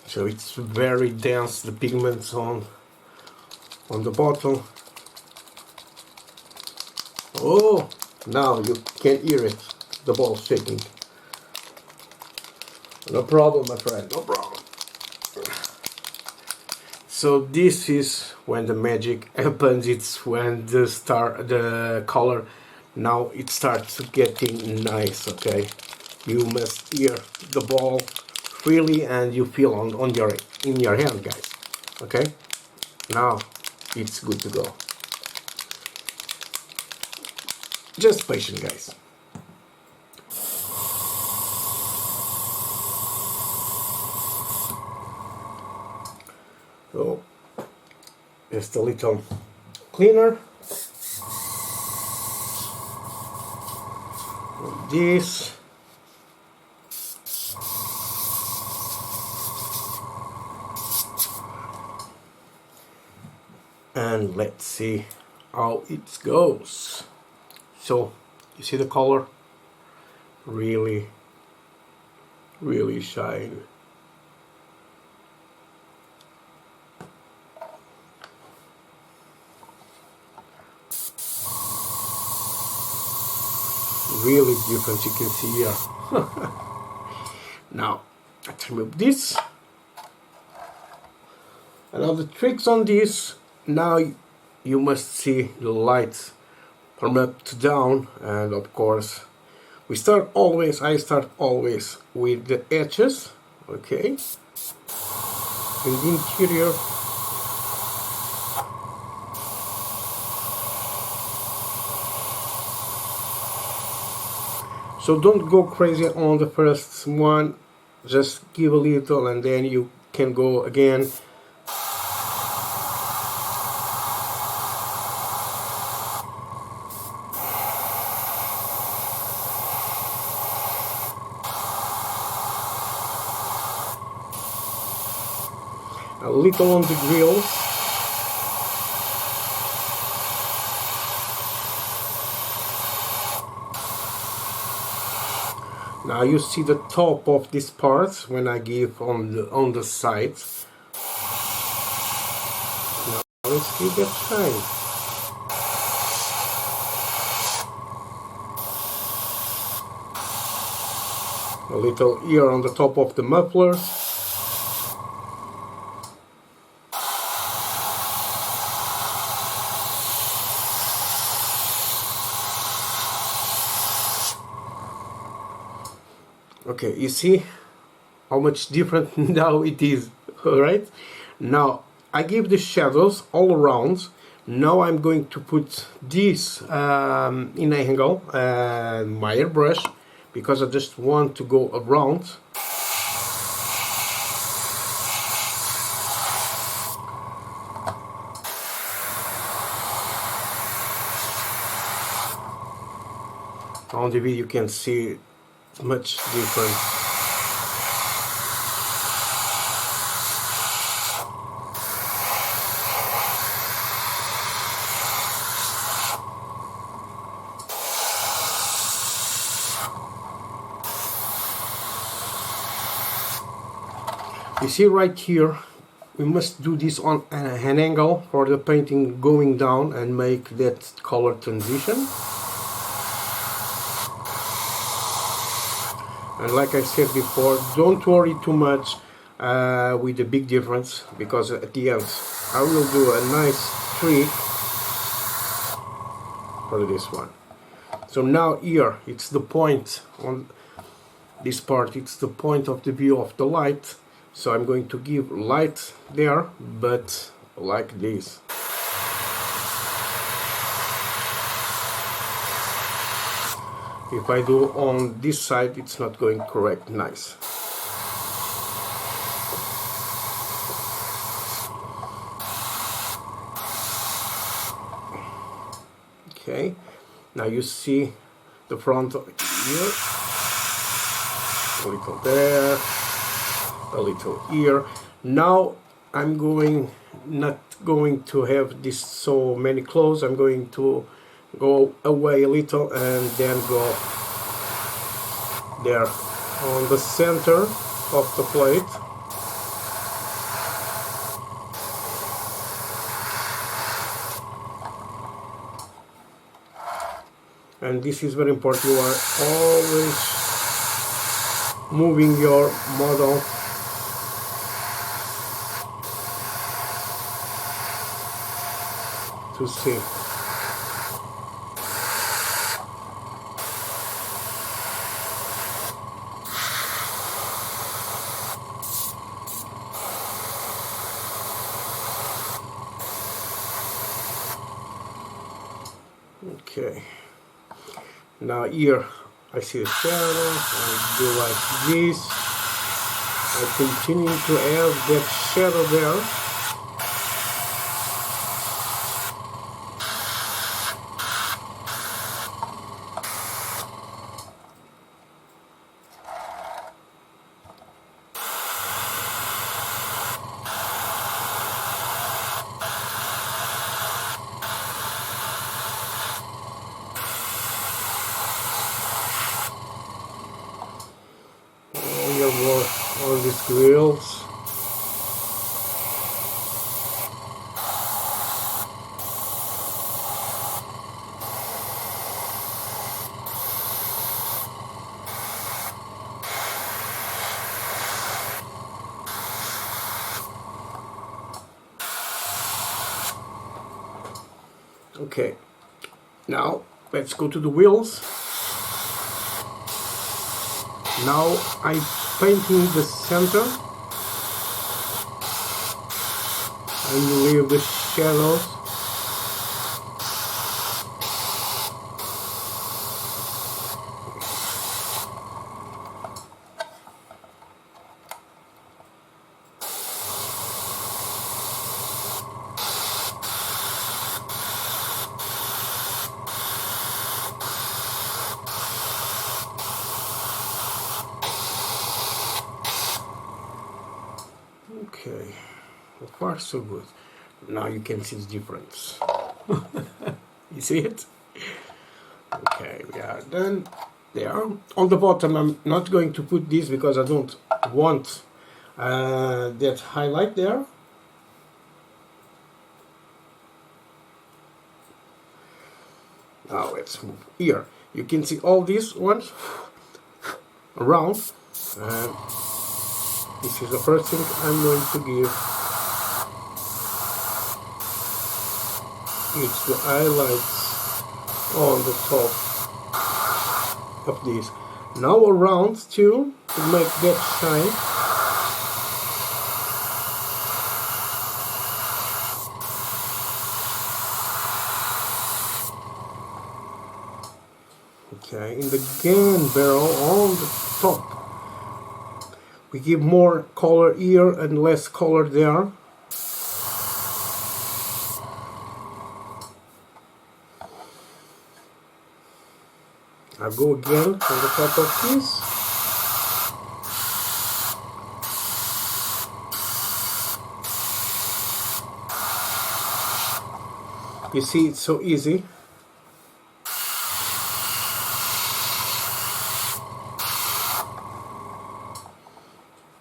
So it's very dense, the pigments on the bottle. Oh, now you can hear it, the ball shaking. No problem, my friend, no problem. So this is when the magic happens. It's when the color, now it starts getting nice. Okay, you must hear the ball freely, and you feel in your hand, guys. Okay, now it's good to go. Just patient, guys. So just a little cleaner. This. And let's see how it goes. So you see the color really shine. Really different, you can see here. Now let's remove this. And now the tricks on this, now you must see the light from up to down, and of course I start always with the edges, okay, in the interior. So don't go crazy on the first one, just give a little and then you can go again. A little on the grills. Now you see the top of this part when I give on the sides. Now let's give that shine. A little here on the top of the mufflers. Okay, you see how much different now it is, alright? Now, I give the shadows all around. Now I'm going to put this in angle, my airbrush, because I just want to go around. On the video you can see much different. You see right here, we must do this on an angle for the painting going down and make that color transition. And like I said before, don't worry too much with the big difference, because at the end I will do a nice trick for this one. So now here it's the point on this part, it's the point of the view of the light. So I'm going to give light there, but like this. If I do on this side, it's not going correct nice. Okay, now you see the front here, a little there, a little here. Now I'm not going to have this so many close. I'm going to go away a little and then go there on the center of the plate. And this is very important, you are always moving your model to see. Okay, now here I see a shadow, I do like this, I continue to add that shadow there. All these grills. Okay, now let's go to the wheels. Now I'm painting the center and leave the shadows. Okay, so far so good. Now you can see the difference. You see it? Okay, we are done there. On the bottom I'm not going to put this because I don't want that highlight there. Now let's move here. You can see all these ones around. This is the first thing I'm going to give. It's the highlights on the top of this. Now around too, to make that shine. Okay, in the gun barrel on the top, we give more color here and less color there. I'll go again on the top of this. You see, it's so easy.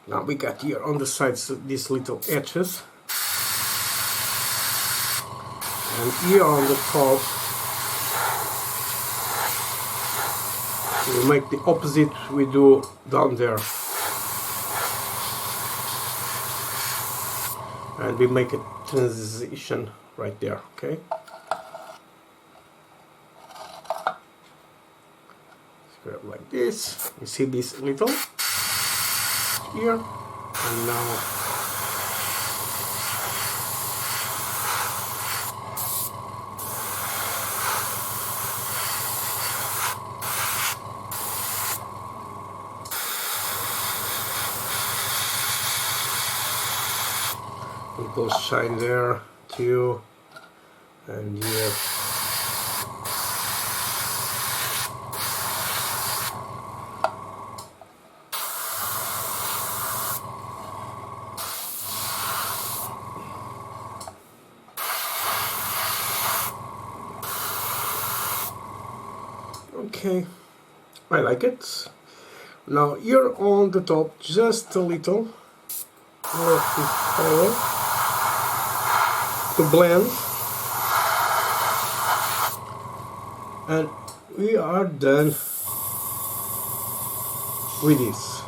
Now we got here on the sides these little edges, and here on the top we make the opposite we do down there, and we make a transition right there. Okay, grab like this. You see this little here, and now it goes shine there too, and here. Okay, I like it. Now here on the top, just a little more of this color to blend, and we are done with this.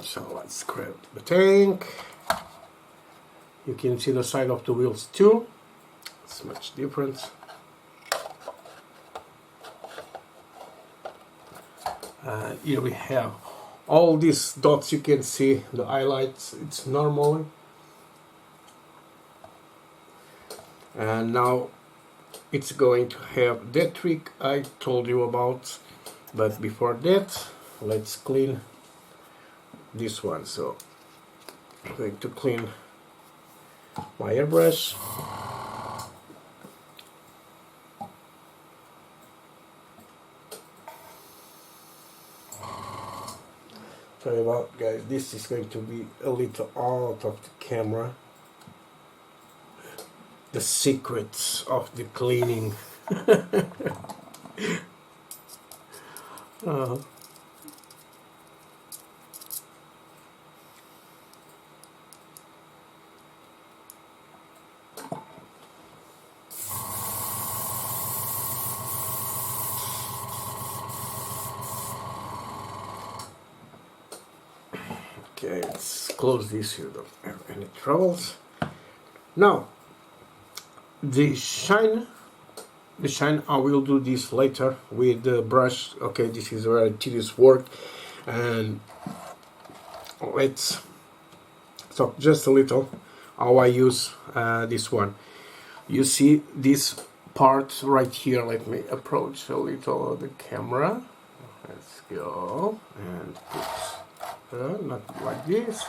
So let's grab the tank. You can see the side of the wheels too. It's much different. Here we have all these dots. You can see the highlights. It's normal. And now it's going to have that trick I told you about. But before that, let's clean this one. So I'm going to clean my airbrush. Sorry about guys, this is going to be a little out of the camera. The secrets of the cleaning. Okay, let's close this so you don't have any troubles. Now, the shine, I will do this later with the brush. Okay, this is very tedious work, and let's talk just a little how I use this one. You see this part right here. Let me approach a little the camera. Let's go and put not like this,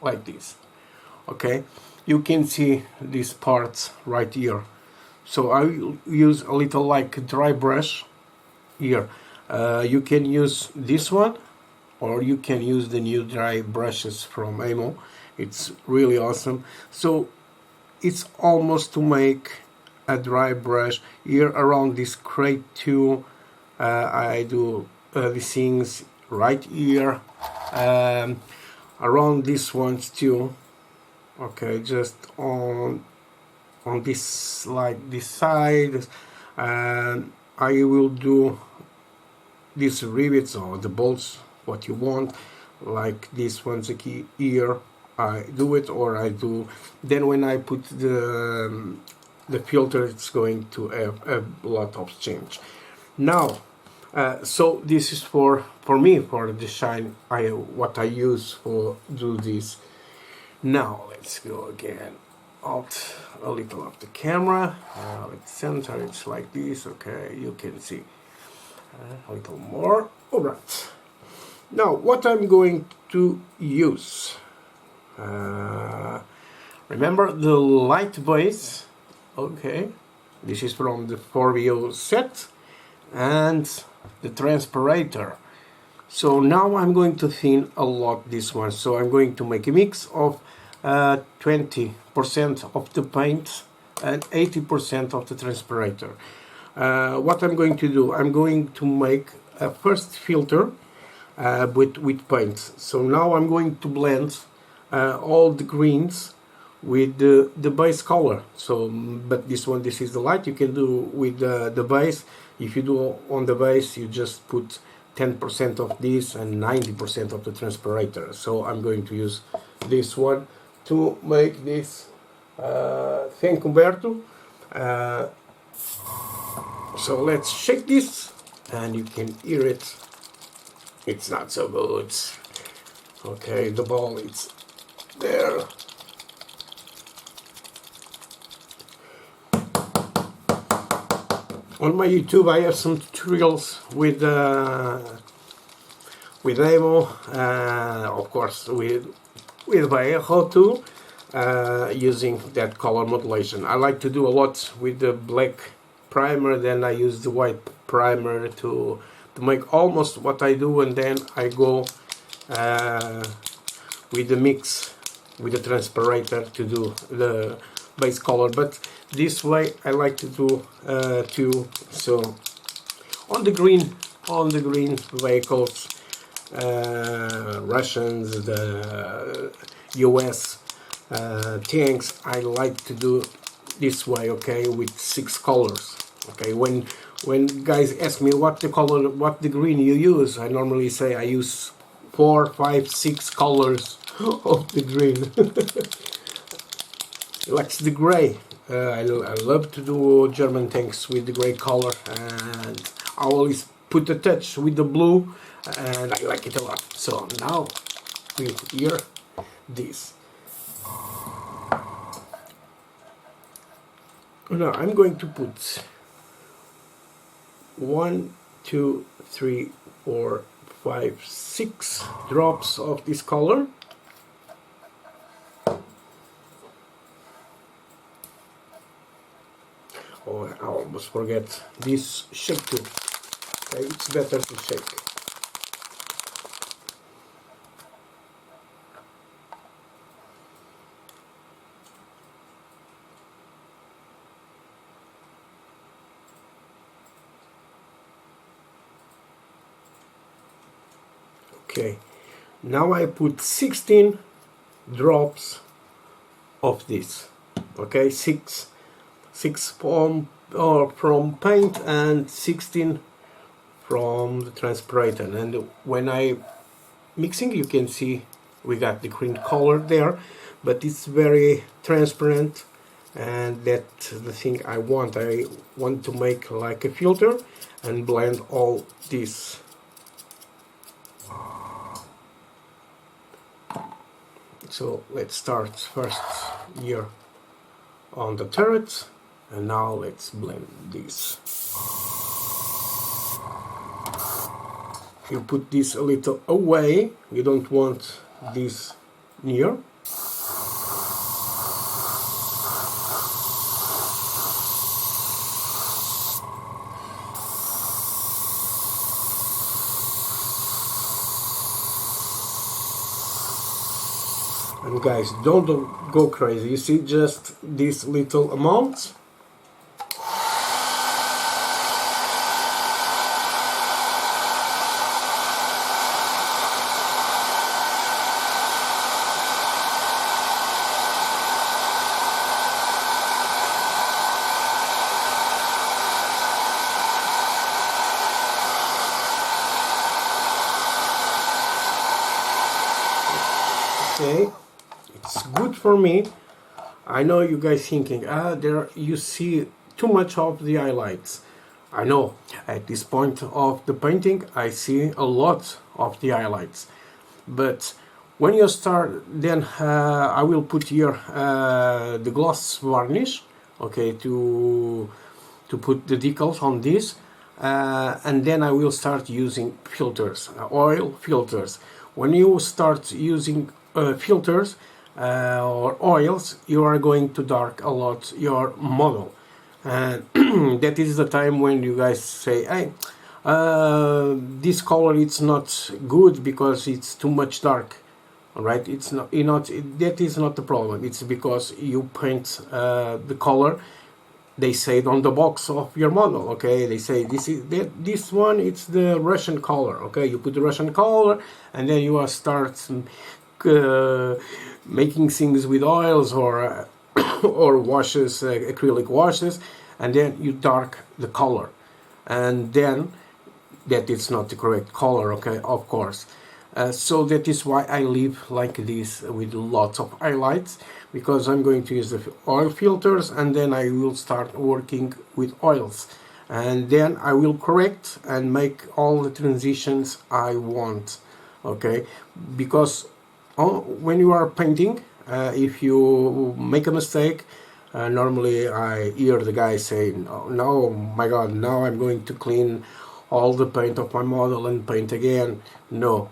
like this. Okay, you can see these parts right here. So I will use a little like dry brush here. You can use this one, or you can use the new dry brushes from Amo. It's really awesome. So it's almost to make a dry brush here around this crate too. I do these things right here, around these ones too. Okay, just on this, like this side, and I will do these rivets or the bolts, what you want, like this ones here. I do it, or I do. Then when I put the filter, it's going to have a lot of change. Now, so this is for me, for the shine. What I use for do this. Now let's go again out a little of the camera. Let's center it like this. Okay, you can see a little more. All right. Now what I'm going to use. Remember the light base. Okay, this is from the 4VO set, and the transpirator. So now I'm going to thin a lot this one. So I'm going to make a mix of 20% of the paint and 80% of the transpirator. What I'm going to do, I'm going to make a first filter with paint. So now I'm going to blend all the greens with the base color. So, but this is the light. You can do with the base. If you do on the base, you just put 10% of this and 90% of the transpirator. So I'm going to use this one to make this thank Umberto. So let's shake this, and you can hear it. It's not so good. Okay, the ball is there. On my YouTube, I have some tutorials with Amo, of course, with Vallejo too, using that color modulation. I like to do a lot with the black primer, then I use the white primer to make almost what I do, and then I go with the mix with the transpirator to do the base color. But this way I like to do too. So on the green vehicles, Russians, the US tanks, I like to do this way, okay, with 6 colors. Okay, when guys ask me what the color, what the green you use, I normally say I use 4, 5, 6 colors of the green. Like the gray. I love to do German tanks with the gray color, and I always put a touch with the blue, and I like it a lot. So now we hear this. Now I'm going to put 1, 2, 3, 4, 5, 6 drops of this color. Oh, I almost forget this shake too. Okay, it's better to shake. Okay, now I put 16 drops of this. Okay, 6 from paint and 16 from the transpirator. And when I mixing, you can see we got the green color there, but it's very transparent, and that's the thing I want. I want to make like a filter and blend all this. So let's start first here on the turret, and now let's blend this. You put this a little away, you don't want this near. And guys, don't go crazy, you see, just this little amount. Okay, it's good for me. I know you guys thinking, there you see too much of the highlights. I know, at this point of the painting I see a lot of the highlights, but when you start, then I will put here the gloss varnish, okay, to put the decals on this, and then I will start using filters, oil filters. When you start using filters or oils, you are going to dark a lot your model, and that is the time when you guys say, hey, this color it's not good because it's too much dark. All right, it's not, that is not the problem. It's because you paint the color. They say it on the box of your model, okay, they say this one it's the Russian color, okay, you put the Russian color, and then you start making things with oils or or washes, acrylic washes, and then you dark the color, and then that it's not the correct color, okay, of course. So that is why I leave like this with lots of highlights, because I'm going to use the oil filters, and then I will start working with oils, and then I will correct and make all the transitions I want, okay, because when you are painting, if you make a mistake, normally I hear the guy saying, oh, no, my god, now I'm going to clean all the paint of my model and paint again. No,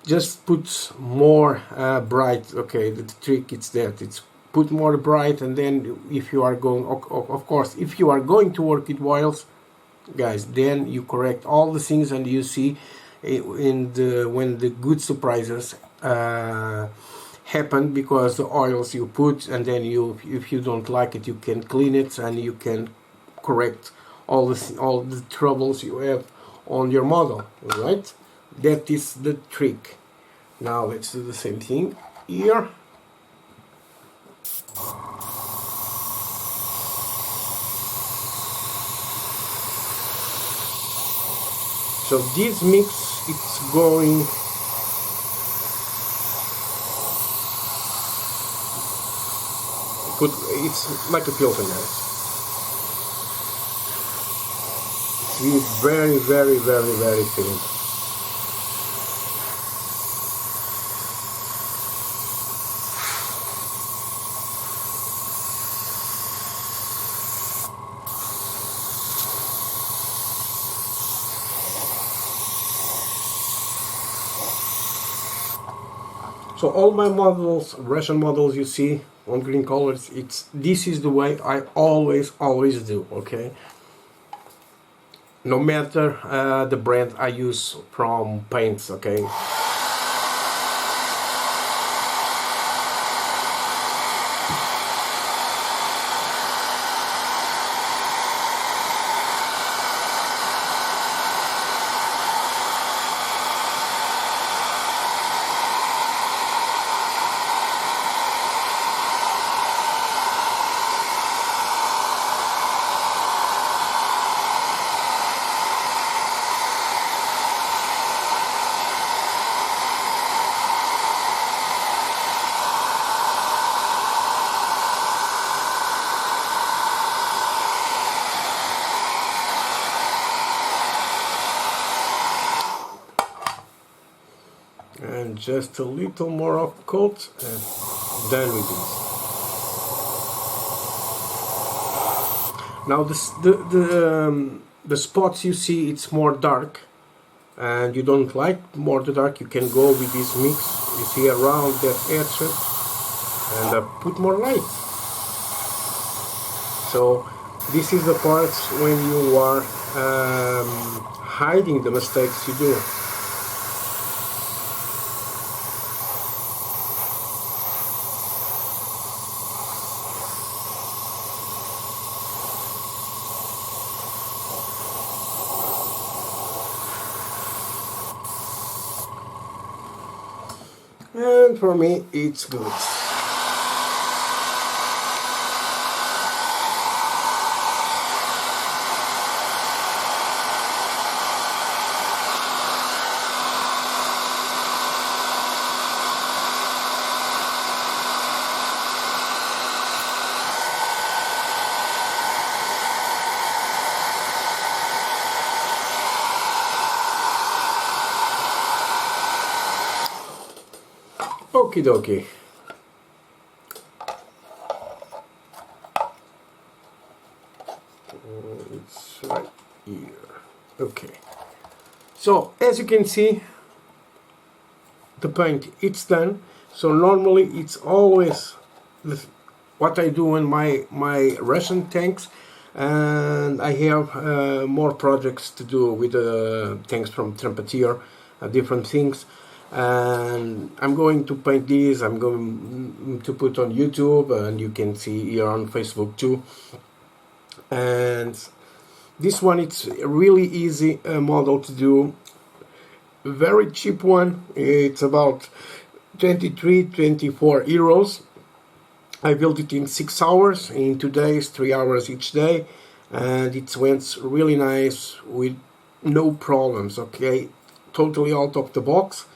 just put more bright, okay, the trick is that it's put more bright, and then if you are going, of course, if you are going to work with oils, guys, then you correct all the things, and you see in the when the good surprises happen, because the oils you put, and then you, if you don't like it, you can clean it and you can correct all the troubles you have on your model, right? That is the trick. Now let's do the same thing here. So this mix, it's going good, it's like a filter, guys. It's very, very, very, very thin. So all my models, Russian models you see on green colors, this is the way I always do, okay? No matter the brand I use from paints, okay? and just a little more of coat and done with this. Now the spots you see, it's more dark, and you don't like more the dark, you can go with this mix, you see, around that edge, and put more light. So this is the parts when you are hiding the mistakes you do. And for me, it's good. Okie dokie. It's right here. Okay. So as you can see, the paint, it's done. So normally it's always what I do in my Russian tanks, and I have more projects to do with the tanks from Trumpeter, different things. And I'm going to paint these, I'm going to put on YouTube, and you can see here on Facebook too. And this one, it's a really easy model to do, very cheap one. It's about 23-24 euros. I built it in 6 hours, in 2 days, 3 hours each day, and it went really nice with no problems. Okay, totally out of the box.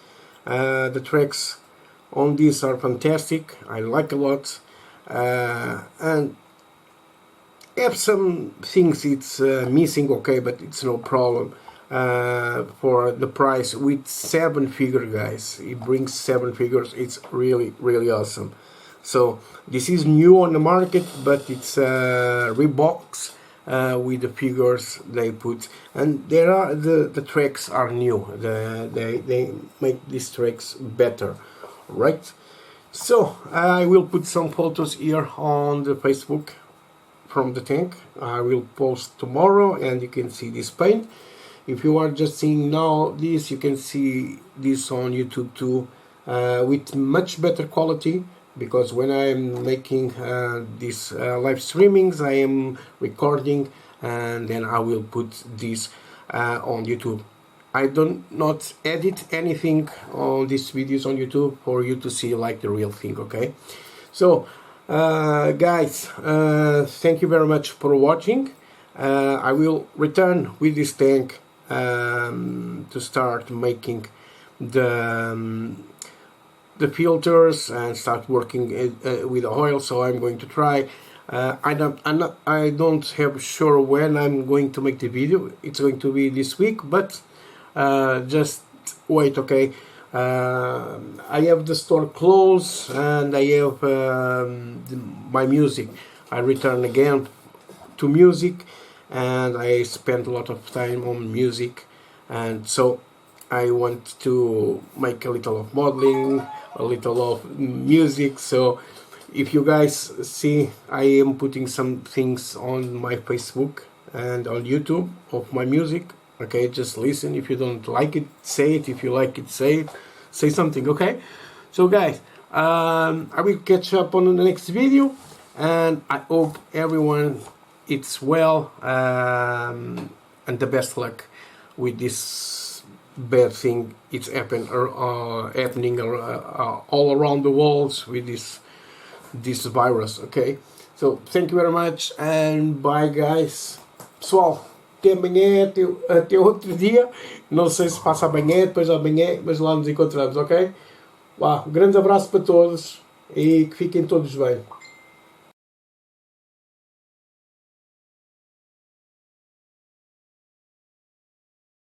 The tracks on this are fantastic, I like a lot, and have some things it's missing, okay, but it's no problem. For the price, with 7 figures, guys, it brings 7 figures, it's really awesome. So this is new on the market, but it's Reeboks with the figures they put, and there are the tracks are new. They make these tracks better, right? So I will put some photos here on the Facebook from the tank. I will post tomorrow, and you can see this paint. If you are just seeing now this, you can see this on YouTube too, with much better quality. Because when I'm making these live streamings, I am recording, and then I will put this on YouTube. I don't not edit anything on these videos on YouTube for you to see like the real thing, okay? So guys, thank you very much for watching. I will return with this tank to start making the filters and start working with oil. So I'm going to try. I don't have sure when I'm going to make the video. It's going to be this week, but just wait, okay? I have the store closed, and I have my music. I return again to music, and I spend a lot of time on music, and so I want to make a little of modeling, a little of music. So if you guys see, I am putting some things on my Facebook and on YouTube of my music, okay? Just listen. If you don't like it, say it. If you like it, say something, okay? So guys, I will catch up on the next video, and I hope everyone it's well, and the best luck with this bad thing it's happening all around the world with this virus, okay? So thank you very much, and bye guys. Pessoal, até amanhã, até outro dia. Não sei se passa amanhã, depois amanhã, mas lá nos encontramos, ok? Um grande abraço para todos e que fiquem todos bem.